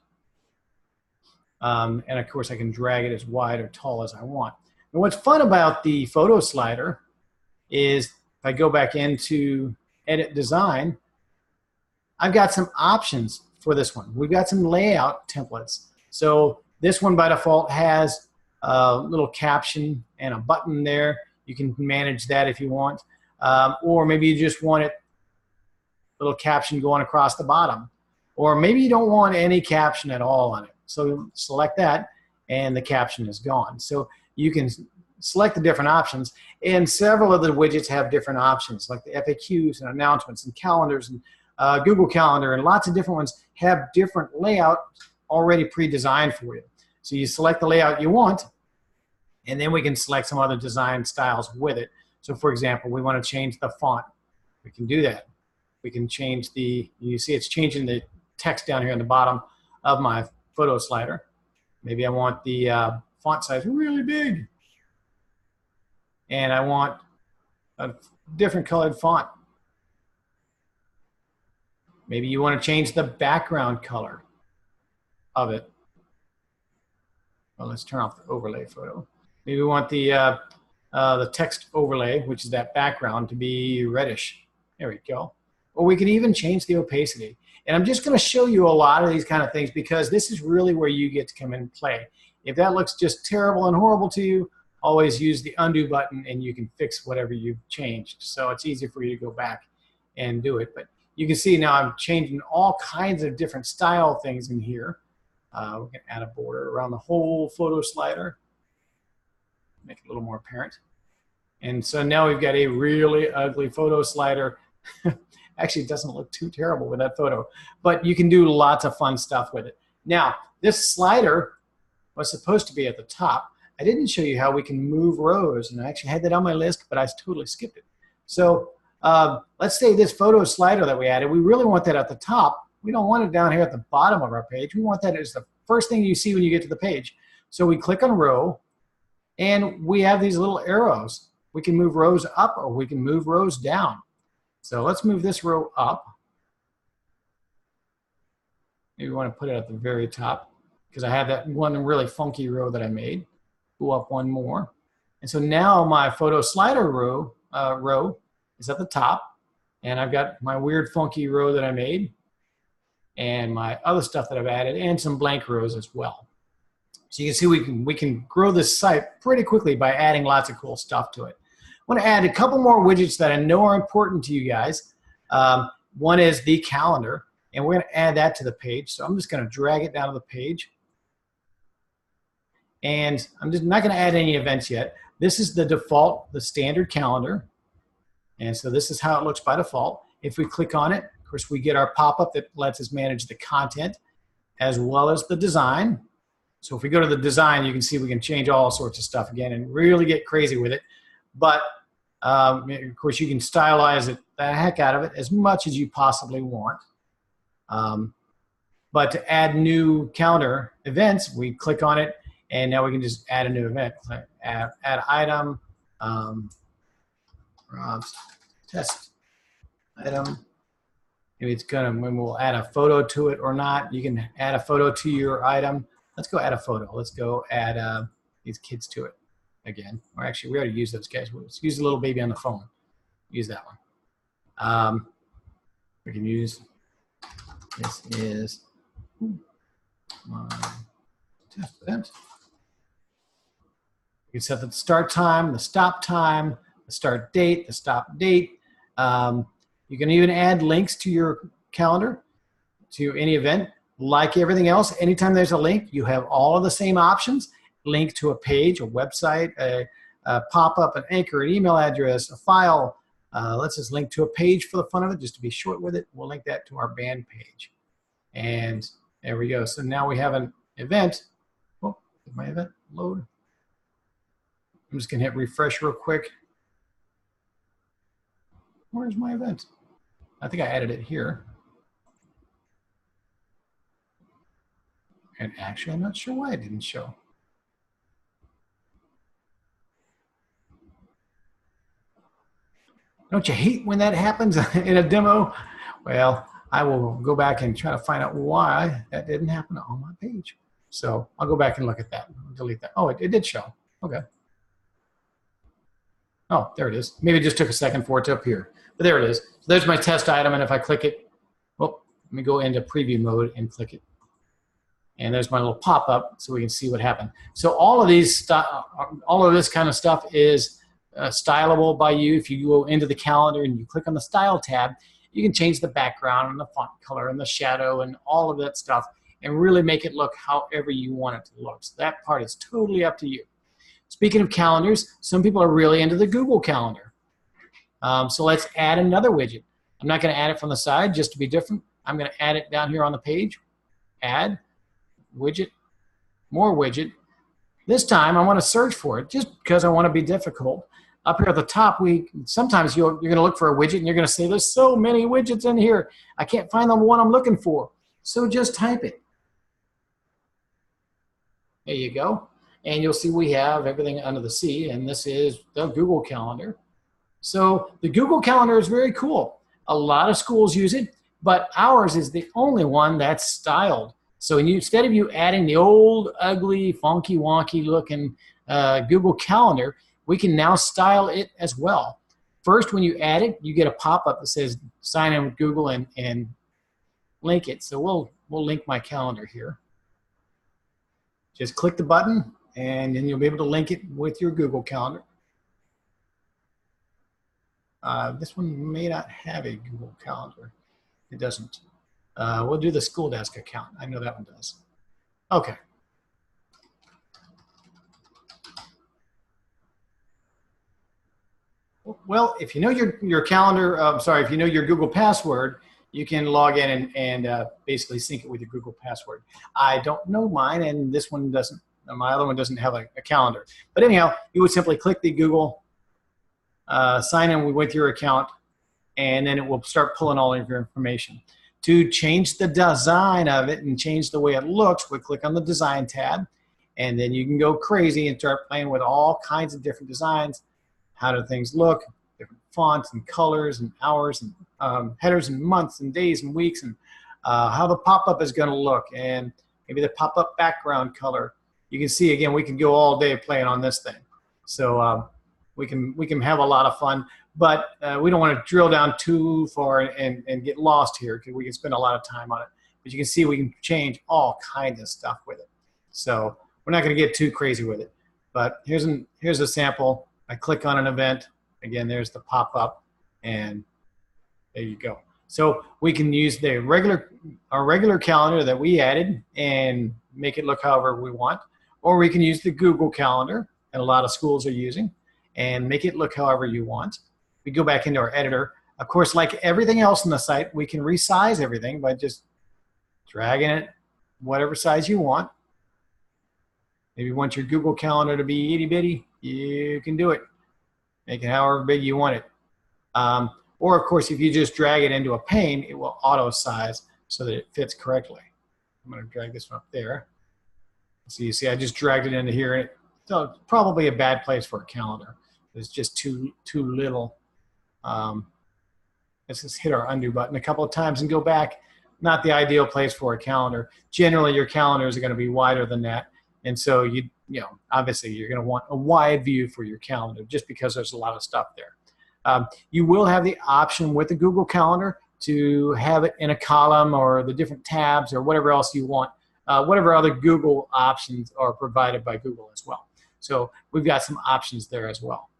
And of course, I can drag it as wide or tall as I want. And what's fun about the photo slider is if I go back into Edit Design, I've got some options for this one. We've got some layout templates. So this one by default has a little caption and a button there. You can manage that if you want. Or maybe you just want it, little caption going across the bottom. Or maybe you don't want any caption at all on it. So select that and the caption is gone. So you can select the different options, and several of the widgets have different options, like the FAQs and announcements and calendars and Google Calendar, and lots of different ones have different layout already pre-designed for you. So you select the layout you want, and then we can select some other design styles with it. So for example, we want to change the font. We can do that. We can change the, you see it's changing the text down here on the bottom of my photo slider. Maybe I want the font size really big, and I want a different colored font. Maybe you want to change the background color of it. Well, let's turn off the overlay photo. Maybe we want the text overlay, which is that background, to be reddish. There we go. Or we can even change the opacity. And I'm just going to show you a lot of these kind of things because this is really where you get to come in and play. If that looks just terrible and horrible to you, always use the undo button and you can fix whatever you've changed. So it's easy for you to go back and do it. But you can see now I'm changing all kinds of different style things in here. We can add a border around the whole photo slider, make it a little more apparent. And so now we've got a really ugly photo slider. Actually, it doesn't look too terrible with that photo, but you can do lots of fun stuff with it. Now, this slider was supposed to be at the top. I didn't show you how we can move rows, and I actually had that on my list, but I totally skipped it. So let's say this photo slider that we added, we really want that at the top. We don't want it down here at the bottom of our page. We want that as the first thing you see when you get to the page. So we click on row, and we have these little arrows. We can move rows up or we can move rows down. So let's move this row up. Maybe we want to put it at the very top because I have that one really funky row that I made. Go up one more. And so now my photo slider row is at the top, and I've got my weird funky row that I made and my other stuff that I've added and some blank rows as well. So you can see we can grow this site pretty quickly by adding lots of cool stuff to it. I want to add a couple more widgets that I know are important to you guys. One is the calendar, and we're going to add that to the page. So I'm just going to drag it down to the page. And I'm just not going to add any events yet. This is the default, the standard calendar. And so this is how it looks by default. If we click on it, of course, we get our pop-up that lets us manage the content as well as the design. So if we go to the design, you can see we can change all sorts of stuff again and really get crazy with it. But of course, you can stylize it the heck out of it as much as you possibly want. But to add new calendar events, we click on it, and now we can just add a new event. Add item, test item. Maybe it's gonna, when we'll add a photo to it or not. You can add a photo to your item. Let's go add a photo. Let's go add these kids to it again. Or actually, we already used those guys. Let's use the little baby on the phone. Use that one. We can use, this is my test event. You can set the start time, the stop time, the start date, the stop date. You can even add links to your calendar to any event. Like everything else, anytime there's a link, you have all of the same options. Link to a page, a website, a pop-up, an anchor, an email address, a file. Let's just link to a page for the fun of it, just to be short with it. We'll link that to our band page. And there we go. So now we have an event. Oh, did my event load? I'm just going to hit refresh real quick. Where's my event? I think I added it here. And actually, I'm not sure why it didn't show. Don't you hate when that happens in a demo? Well, I will go back and try to find out why that didn't happen on my page. So I'll go back and look at that. Delete that. Oh, it did show. Okay. Oh, there it is. Maybe it just took a second for it to appear. But there it is. So there's my test item, and if I click it, well, let me go into preview mode and click it. And there's my little pop-up so we can see what happened. So all of this kind of stuff is stylable by you. If you go into the calendar and you click on the Style tab, you can change the background and the font color and the shadow and all of that stuff and really make it look however you want it to look. So that part is totally up to you. Speaking of calendars, some people are really into the Google Calendar. So let's add another widget. I'm not going to add it from the side just to be different. I'm going to add it down here on the page. Add. Widget, more widget. This time I want to search for it just because I want to be difficult. Up here at the top, sometimes you're going to look for a widget and you're going to say, there's so many widgets in here. I can't find the one I'm looking for. So just type it. There you go. And you'll see we have everything under the C, and this is the Google Calendar. So the Google Calendar is very cool. A lot of schools use it, but ours is the only one that's styled. So instead of you adding the old, ugly, funky, wonky looking Google Calendar, we can now style it as well. First, when you add it, you get a pop-up that says sign in with Google and link it. So we'll link my calendar here. Just click the button, and then you'll be able to link it with your Google Calendar. This one may not have a Google Calendar. It doesn't. We'll do the school desk account. I know that one does. Okay. Well, if you know your calendar, if you know your Google password, you can log in and basically sync it with your Google password. I don't know mine, and this one doesn't. My other one doesn't have a calendar. But anyhow, you would simply click the Google, sign in with your account, and then it will start pulling all of your information. To change the design of it and change the way it looks, we click on the Design tab, and then you can go crazy and start playing with all kinds of different designs. How do things look? Different fonts and colors and hours and headers and months and days and weeks, and how the pop-up is going to look, and maybe the pop-up background color. You can see, again, we can go all day playing on this thing. So we can have a lot of fun. But we don't want to drill down too far and get lost here, because we can spend a lot of time on it. But you can see we can change all kinds of stuff with it. So we're not going to get too crazy with it. But here's a sample. I click on an event. Again, there's the pop-up, and there you go. So we can use our regular calendar that we added and make it look however we want. Or we can use the Google Calendar that a lot of schools are using and make it look however you want. We go back into our editor. Of course, like everything else on the site, we can resize everything by just dragging it whatever size you want. Maybe you want your Google Calendar to be itty bitty, you can do it. Make it however big you want it. Or of course, if you just drag it into a pane, it will auto size so that it fits correctly. I'm going to drag this one up there. So you see I just dragged it into here. So it's probably a bad place for a calendar. It's just too little. Let's just hit our undo button a couple of times and go back. not the ideal place for a calendar. Generally, your calendars are going to be wider than that. And so obviously you're going to want a wide view for your calendar just because there's a lot of stuff there. You will have the option with the Google Calendar to have it in a column or the different tabs or whatever else you want, whatever other Google options are provided by Google as well. So we've got some options there as well.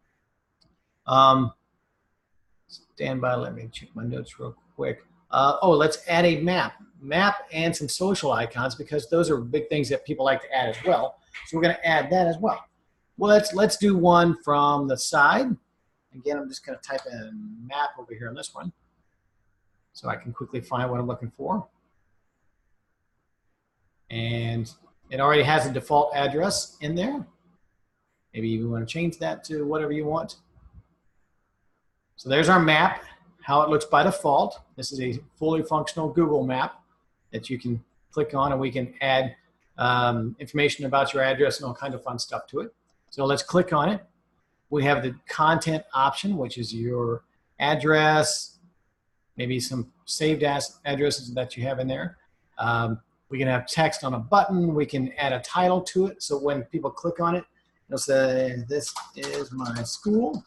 Stand by, let me check my notes real quick. Let's add a map and some social icons, because those are big things that people like to add as well. So we're going to add that as well. Well, let's do one from the side. Again, I'm just going to type in map over here on this one so I can quickly find what I'm looking for. And it already has a default address in there. Maybe you want to change that to whatever you want. So there's our map, how it looks by default. This is a fully functional Google map that you can click on, and we can add information about your address and all kinds of fun stuff to it. So let's click on it. We have the content option, which is your address, maybe some saved addresses that you have in there. We can have text on a button. We can add a title to it. So when people click on it, it'll say, "This is my school.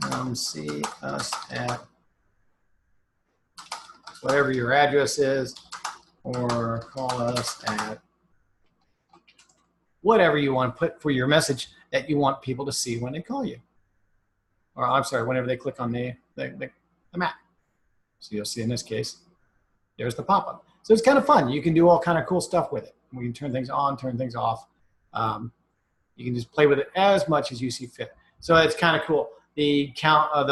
Come see us at," whatever your address is, or call us at, whatever you want to put for your message that you want people to see when they call you. Or I'm sorry, whenever they click on the map. So you'll see in this case, there's the pop-up. So it's kind of fun. You can do all kind of cool stuff with it. We can turn things on, turn things off. You can just play with it as much as you see fit. So it's kind of cool. The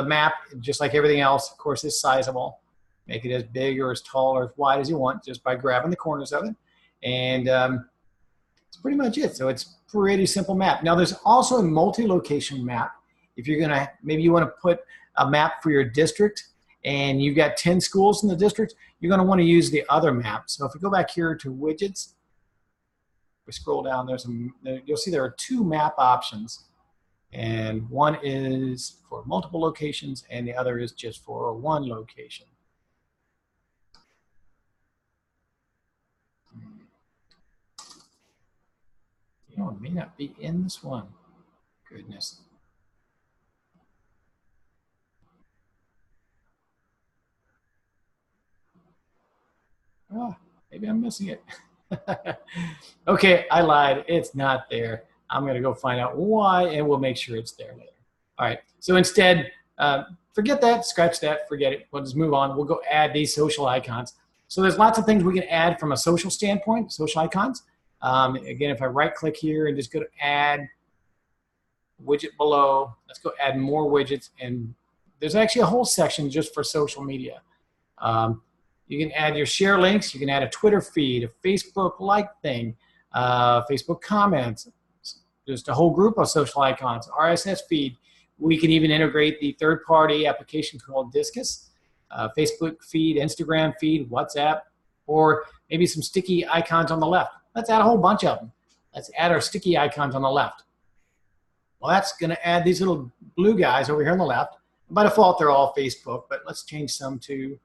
map, just like everything else, of course, is sizable. Make it as big or as tall or as wide as you want just by grabbing the corners of it. And that's pretty much it. So it's a pretty simple map. Now there's also a multi-location map. If you're gonna, maybe you want to put a map for your district and you've got 10 schools in the district, you're gonna want to use the other map. So if we go back here to widgets, we scroll down, you'll see there are two map options. And one is for multiple locations and the other is just for one location. It may not be in this one. Goodness. Oh, maybe I'm missing it. Okay, I lied. It's not there. I'm going to go find out why, and we'll make sure it's there later. All right, so instead, forget that, scratch that, forget it. We'll just move on. We'll go add these social icons. So there's lots of things we can add from a social standpoint, social icons. Again, if I right-click here and just go to add widget below, let's go add more widgets. And there's actually a whole section just for social media. You can add your share links. You can add a Twitter feed, a Facebook like thing, Facebook comments, just a whole group of social icons, RSS feed. We can even integrate the third-party application called Disqus, Facebook feed, Instagram feed, WhatsApp, or maybe some sticky icons on the left. Let's add a whole bunch of them. Let's add our sticky icons on the left. Well, that's going to add these little blue guys over here on the left. By default, they're all Facebook, but let's change some to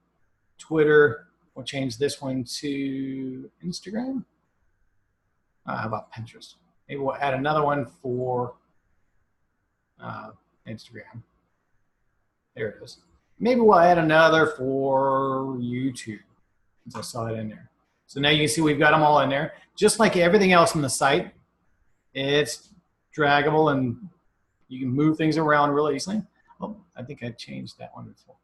Twitter. We'll change this one to Instagram. How about Pinterest? Maybe we'll add another one for Instagram. There it is. Maybe we'll add another for YouTube, since I saw it in there. So now you can see we've got them all in there. Just like everything else on the site, it's draggable and you can move things around really easily. Oh, I think I changed that one before.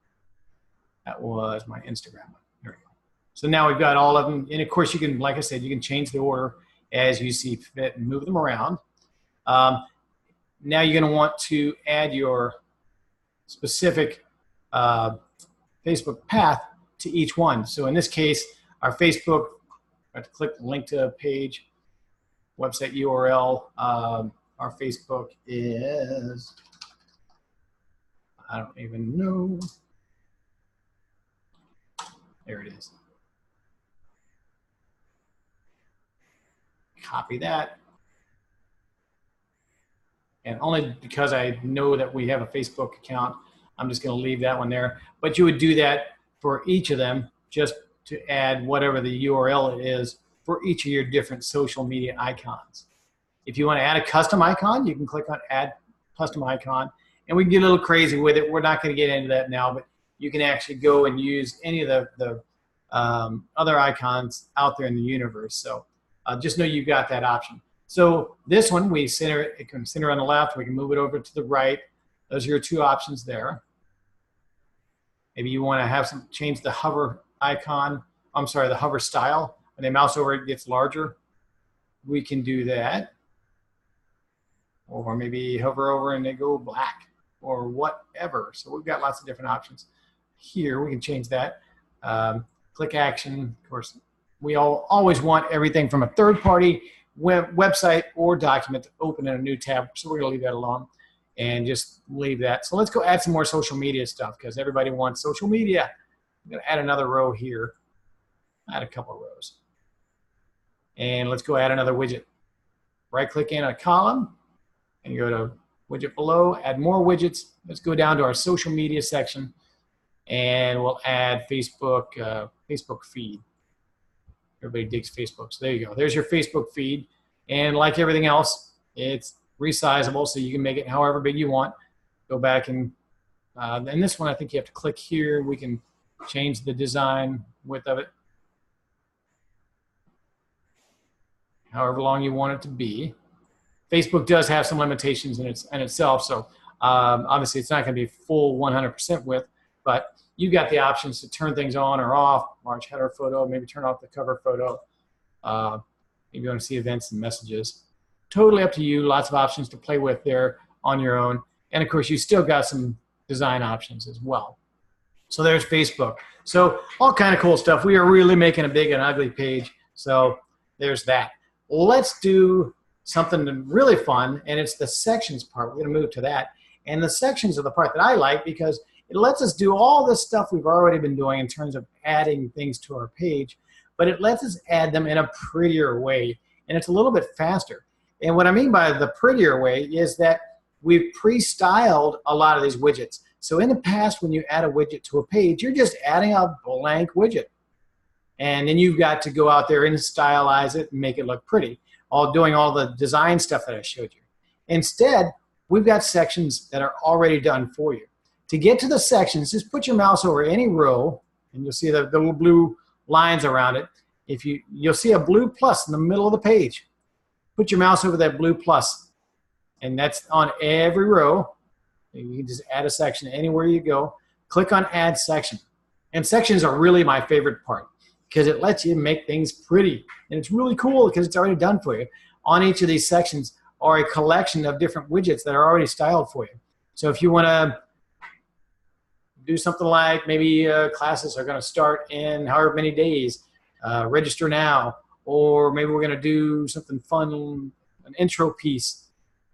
That was my Instagram one. There we go. So now we've got all of them. And of course, you can, like I said, you can change the order as you see fit and move them around. Now you're going to want to add your specific Facebook path to each one. So in this case, our Facebook, I have to click the link to a page, website URL. Our Facebook is, I don't even know. There it is. Copy that. And only because I know that we have a Facebook account, I'm just going to leave that one there. But you would do that for each of them, just to add whatever the URL is for each of your different social media icons. If you want to add a custom icon, you can click on Add Custom Icon, and we can get a little crazy with it. We're not going to get into that now, but you can actually go and use any of the other icons out there in the universe. So just know you've got that option. So this one, we center it can center on the left. We can move it over to the right. Those are your two options there. Maybe you want to have some change the hover icon. I'm sorry, the hover style. When they mouse over, it gets larger. We can do that. Or maybe hover over and they go black or whatever. So we've got lots of different options. Here, we can change that. Click action. Of course, we always want everything from a third-party website or document to open in a new tab. So we're going to leave that alone and just leave that. So let's go add some more social media stuff because everybody wants social media. I'm going to add another row here. Add a couple of rows. And let's go add another widget. Right-click in a column and go to widget below, add more widgets. Let's go down to our social media section and we'll add Facebook, Facebook feed. Everybody digs Facebook, so there you go. There's your Facebook feed. And like everything else, it's resizable, so you can make it however big you want. Go back and this one, I think you have to click here. We can change the design width of it. However long you want it to be. Facebook does have some limitations in itself, so obviously it's not going to be full 100% width, but you've got the options to turn things on or off, large header photo, maybe turn off the cover photo. Maybe you want to see events and messages. Totally up to you, lots of options to play with there on your own. And of course, you still got some design options as well. So there's Facebook. So all kind of cool stuff. We are really making a big and ugly page, so there's that. Let's do something really fun, and it's the sections part. We're going to move to that. And the sections are the part that I like because it lets us do all this stuff we've already been doing in terms of adding things to our page, but it lets us add them in a prettier way, and it's a little bit faster. And what I mean by the prettier way is that we've pre-styled a lot of these widgets. So in the past, when you add a widget to a page, you're just adding a blank widget. And then you've got to go out there and stylize it and make it look pretty, doing all the design stuff that I showed you. Instead, we've got sections that are already done for you. To get to the sections, just put your mouse over any row, and you'll see the little blue lines around it. You'll see a blue plus in the middle of the page. Put your mouse over that blue plus, and that's on every row. You can just add a section anywhere you go. Click on Add Section. And sections are really my favorite part because it lets you make things pretty. And it's really cool because it's already done for you. On each of these sections are a collection of different widgets that are already styled for you. So if you want to do something like maybe classes are going to start in however many days, register now, or maybe we're going to do something fun, an intro piece.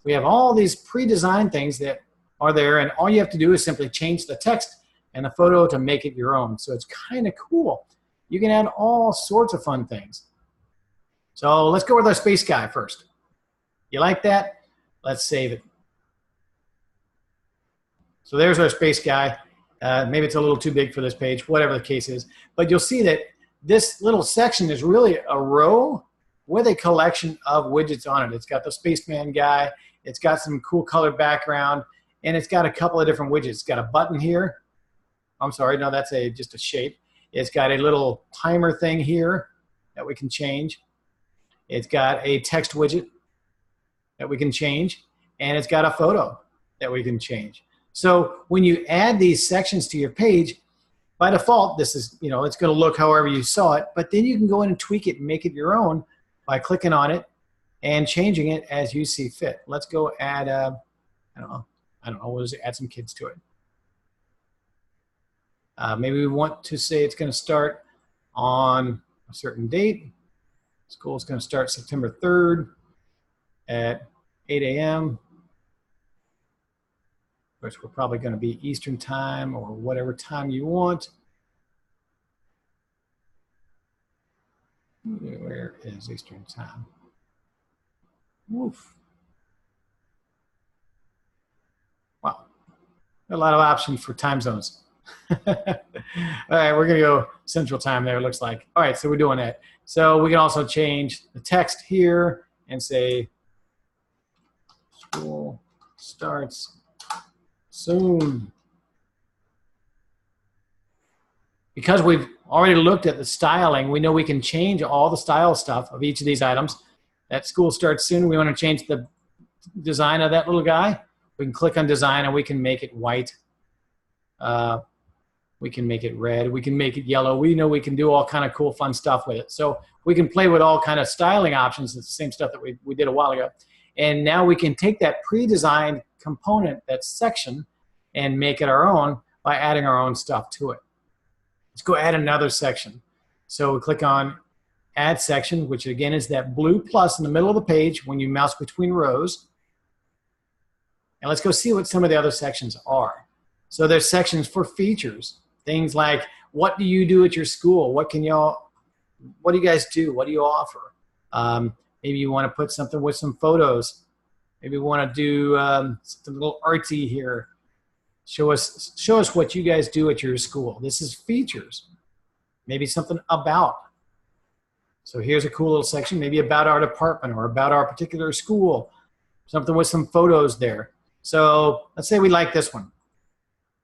We have all these pre-designed things that are there, and all you have to do is simply change the text and the photo to make it your own. So it's kind of cool. You can add all sorts of fun things. So let's go with our space guy first. You like that? Let's save it. So there's our space guy. Maybe it's a little too big for this page, whatever the case is. But you'll see that this little section is really a row with a collection of widgets on it. It's got the spaceman guy. It's got some cool colored background. And it's got a couple of different widgets. It's got a button here. I'm sorry, no, that's just a shape. It's got a little timer thing here that we can change. It's got a text widget that we can change. And it's got a photo that we can change. So when you add these sections to your page, by default, this is, it's going to look however you saw it, but then you can go in and tweak it and make it your own by clicking on it and changing it as you see fit. Let's go add, I don't know, we'll just add some kids to it. Maybe we want to say it's going to start on a certain date. School is going to start September 3rd at 8 a.m. Of course, we're probably going to be Eastern time or whatever time you want. Where is Eastern time? Woof. Wow. A lot of options for time zones. All right, we're gonna go Central Time there, it looks like. All right, so we're doing that. So we can also change the text here and say, school starts soon. Because we've already looked at the styling, we know we can change all the style stuff of each of these items. That school starts soon, we wanna change the design of that little guy. We can click on design and we can make it white. We can make it red. We can make it yellow. We know we can do all kind of cool, fun stuff with it. So we can play with all kind of styling options. It's the same stuff that we did a while ago. And now we can take that pre-designed component, that section, and make it our own by adding our own stuff to it. Let's go add another section. So we click on Add Section, which again is that blue plus in the middle of the page when you mouse between rows. And let's go see what some of the other sections are. So there's sections for features. Things like, what do you do at your school? What do you guys do? What do you offer? Maybe you want to put something with some photos. Maybe you want to do something a little artsy here. Show us what you guys do at your school. This is features. Maybe something about. So here's a cool little section, maybe about our department or about our particular school. Something with some photos there. So let's say we like this one.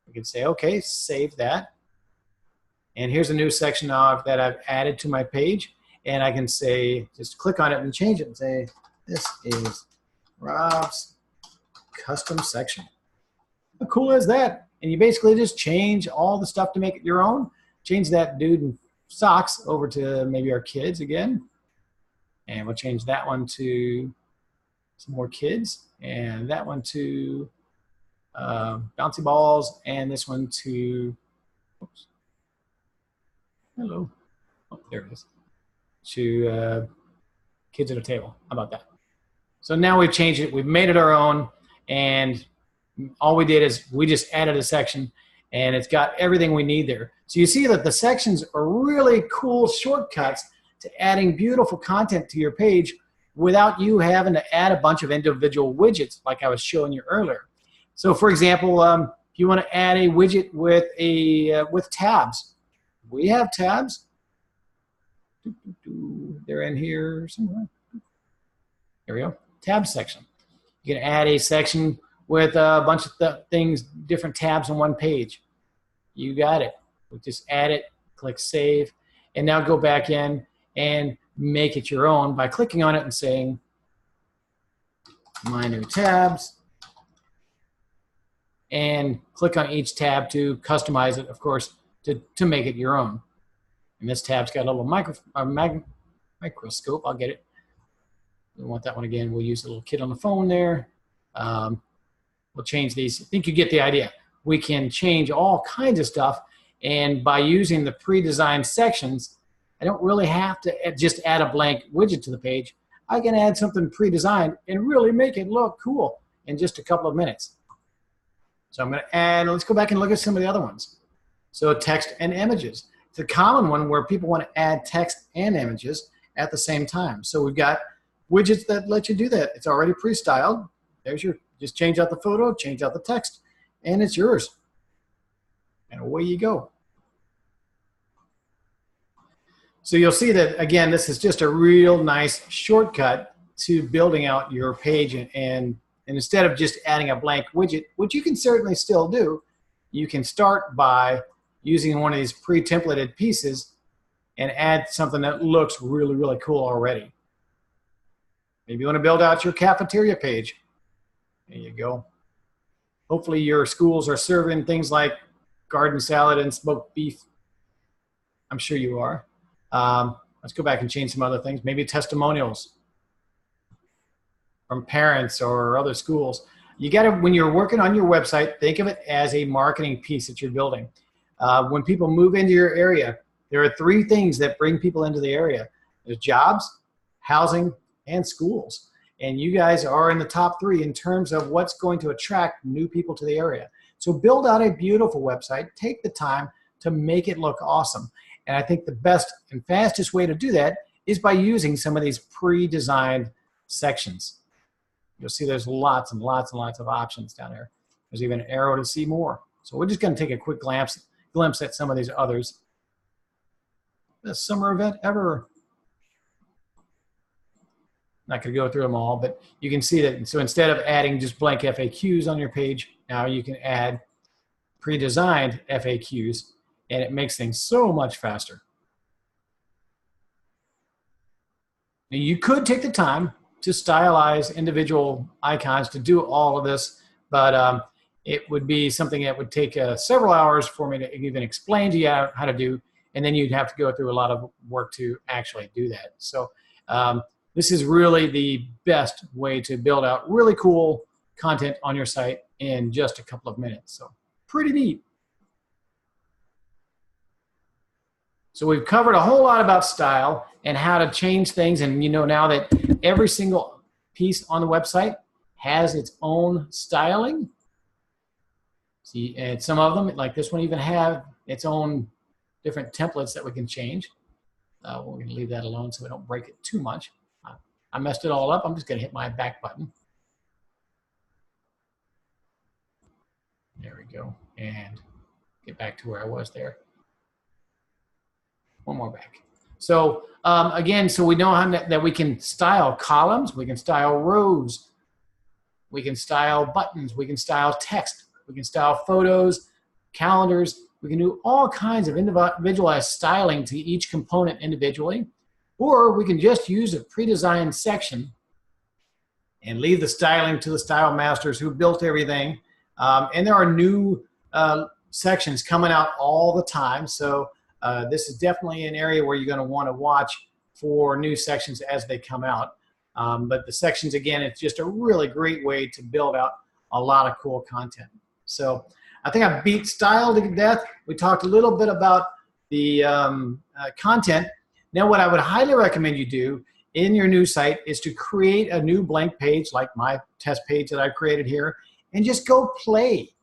We can say, okay, save that. And here's a new section that I've added to my page. And I can say, just click on it and change it and say, this is Rob's custom section. How cool is that? And you basically just change all the stuff to make it your own. Change that dude in socks over to maybe our kids again. And we'll change that one to some more kids. And that one to bouncy balls, and this one to, oops, hello, oh, there it is, to kids at a table. How about that? So now we've changed it, we've made it our own, and all we did is we just added a section, and it's got everything we need there. So you see that the sections are really cool shortcuts to adding beautiful content to your page without you having to add a bunch of individual widgets like I was showing you earlier. So for example, if you want to add a widget with tabs, we have tabs. They're in here somewhere. There we go, tab section. You can add a section with a bunch of things, different tabs on one page. You got it. We just add it, click save, and now go back in and make it your own by clicking on it and saying, my new tabs. And click on each tab to customize it, of course, to make it your own. And this tab's got a little microscope. I'll get it. We want that one again. We'll use a little kid on the phone there. We'll change these. I think you get the idea. We can change all kinds of stuff, and by using the pre-designed sections, I don't really have to just add a blank widget to the page. I can add something pre-designed and really make it look cool in just a couple of minutes. So I'm going to add, let's go back and look at some of the other ones. So text and images. It's a common one where people want to add text and images at the same time. So we've got widgets that let you do that. It's already pre-styled. There's your, just change out the photo, change out the text, and it's yours. And away you go. So you'll see that, again, this is just a real nice shortcut to building out your page, and instead of just adding a blank widget, which you can certainly still do, you can start by using one of these pre-templated pieces and add something that looks really, really cool already. Maybe you want to build out your cafeteria page. There you go. Hopefully your schools are serving things like garden salad and smoked beef. I'm sure you are. Let's go back and change some other things. Maybe testimonials from parents or other schools. You got to, when you're working on your website, think of it as a marketing piece that you're building. When people move into your area, there are three things that bring people into the area. There's jobs, housing, and schools. And you guys are in the top three in terms of what's going to attract new people to the area. So build out a beautiful website. Take the time to make it look awesome. And I think the best and fastest way to do that is by using some of these pre-designed sections. You'll see there's lots and lots and lots of options down there. There's even an arrow to see more. So we're just going to take a quick glimpse at some of these others. Best summer event ever. Not going to go through them all, but you can see that. So instead of adding just blank FAQs on your page, now you can add pre-designed FAQs, and it makes things so much faster. Now, you could take the time to stylize individual icons to do all of this, but it would be something that would take several hours for me to even explain to you how to do, and then you'd have to go through a lot of work to actually do that. So this is really the best way to build out really cool content on your site in just a couple of minutes. So pretty neat. So we've covered a whole lot about style and how to change things, and you know now that every single piece on the website has its own styling. See, and some of them, like this one, even have its own different templates that we can change. We're going to leave that alone so we don't break it too much. I messed it all up. I'm just going to hit my back button. There we go. And get back to where I was there. One more back. So again, so we know that we can style columns, we can style rows, we can style buttons, we can style text, we can style photos, calendars. We can do all kinds of individualized styling to each component individually, or we can just use a pre-designed section and leave the styling to the style masters who built everything. And there are new sections coming out all the time. So this is definitely an area where you're going to want to watch for new sections as they come out. But the sections, again, it's just a really great way to build out a lot of cool content. So I think I beat style to death. We talked a little bit about the content. Now what I would highly recommend you do in your new site is to create a new blank page like my test page that I created here and just go play.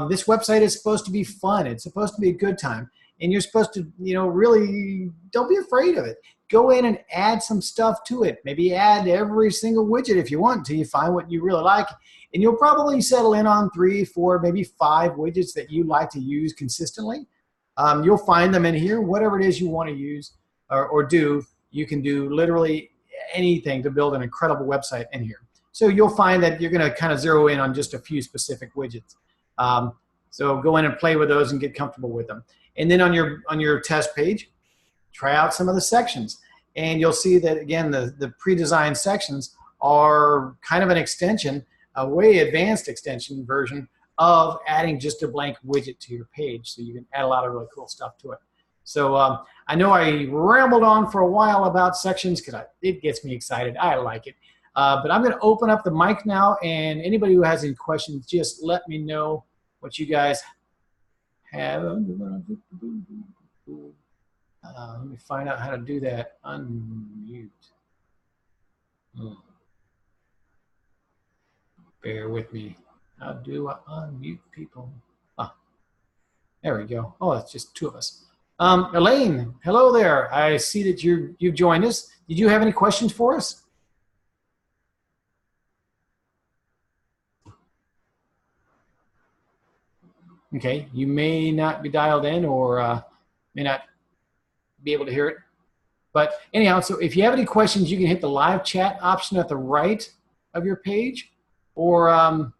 This website is supposed to be fun. It's supposed to be a good time. And you're supposed to, you know, really don't be afraid of it. Go in and add some stuff to it. Maybe add every single widget if you want until you find what you really like. And you'll probably settle in on 3, 4, maybe 5 widgets that you like to use consistently. You'll find them in here. Whatever it is you want to use or do, you can do literally anything to build an incredible website in here. So you'll find that you're going to kind of zero in on just a few specific widgets. So go in and play with those and get comfortable with them. And then on your test page, try out some of the sections. And you'll see that, again, the pre-designed sections are kind of an extension, a way advanced extension version of adding just a blank widget to your page. So you can add a lot of really cool stuff to it. So I know I rambled on for a while about sections because it gets me excited. I like it. But I'm going to open up the mic now, and anybody who has any questions, just let me know what you guys have. Let me find out how to do that. Unmute. Bear with me. How do I unmute people? Ah, there we go. Oh, it's just 2 of us. Elaine, hello there. I see that you've joined us. Did you have any questions for us? Okay, you may not be dialed in or may not be able to hear it. But anyhow, so if you have any questions, you can hit the live chat option at the right of your page, or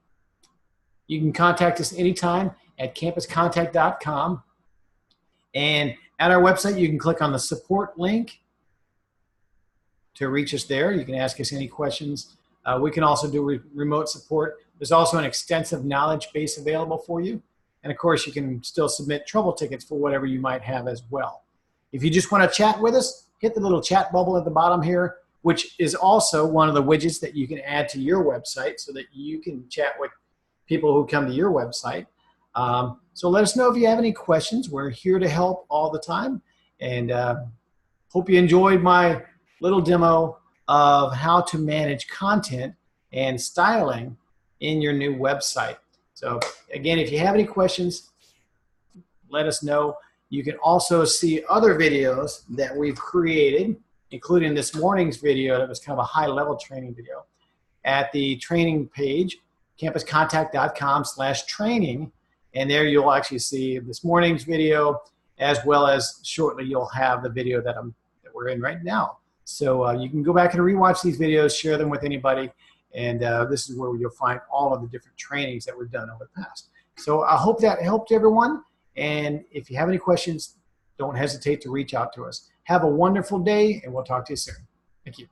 you can contact us anytime at campuscontact.com. And at our website, you can click on the support link to reach us there. You can ask us any questions. We can also do remote support. There's also an extensive knowledge base available for you. And of course, you can still submit trouble tickets for whatever you might have as well. If you just want to chat with us, hit the little chat bubble at the bottom here, which is also one of the widgets that you can add to your website so that you can chat with people who come to your website. So let us know if you have any questions. We're here to help all the time. And hope you enjoyed my little demo of how to manage content and styling in your new website. So again, if you have any questions, let us know. You can also see other videos that we've created, including this morning's video that was kind of a high-level training video, at the training page campuscontact.com/training. And there you'll actually see this morning's video, as well as shortly you'll have the video that we're in right now. So you can go back and rewatch these videos, share them with anybody, and this is where you'll find all of the different trainings that we've done over the past. So I hope that helped everyone, and if you have any questions, don't hesitate to reach out to us. Have a wonderful day, and we'll talk to you soon. Thank you.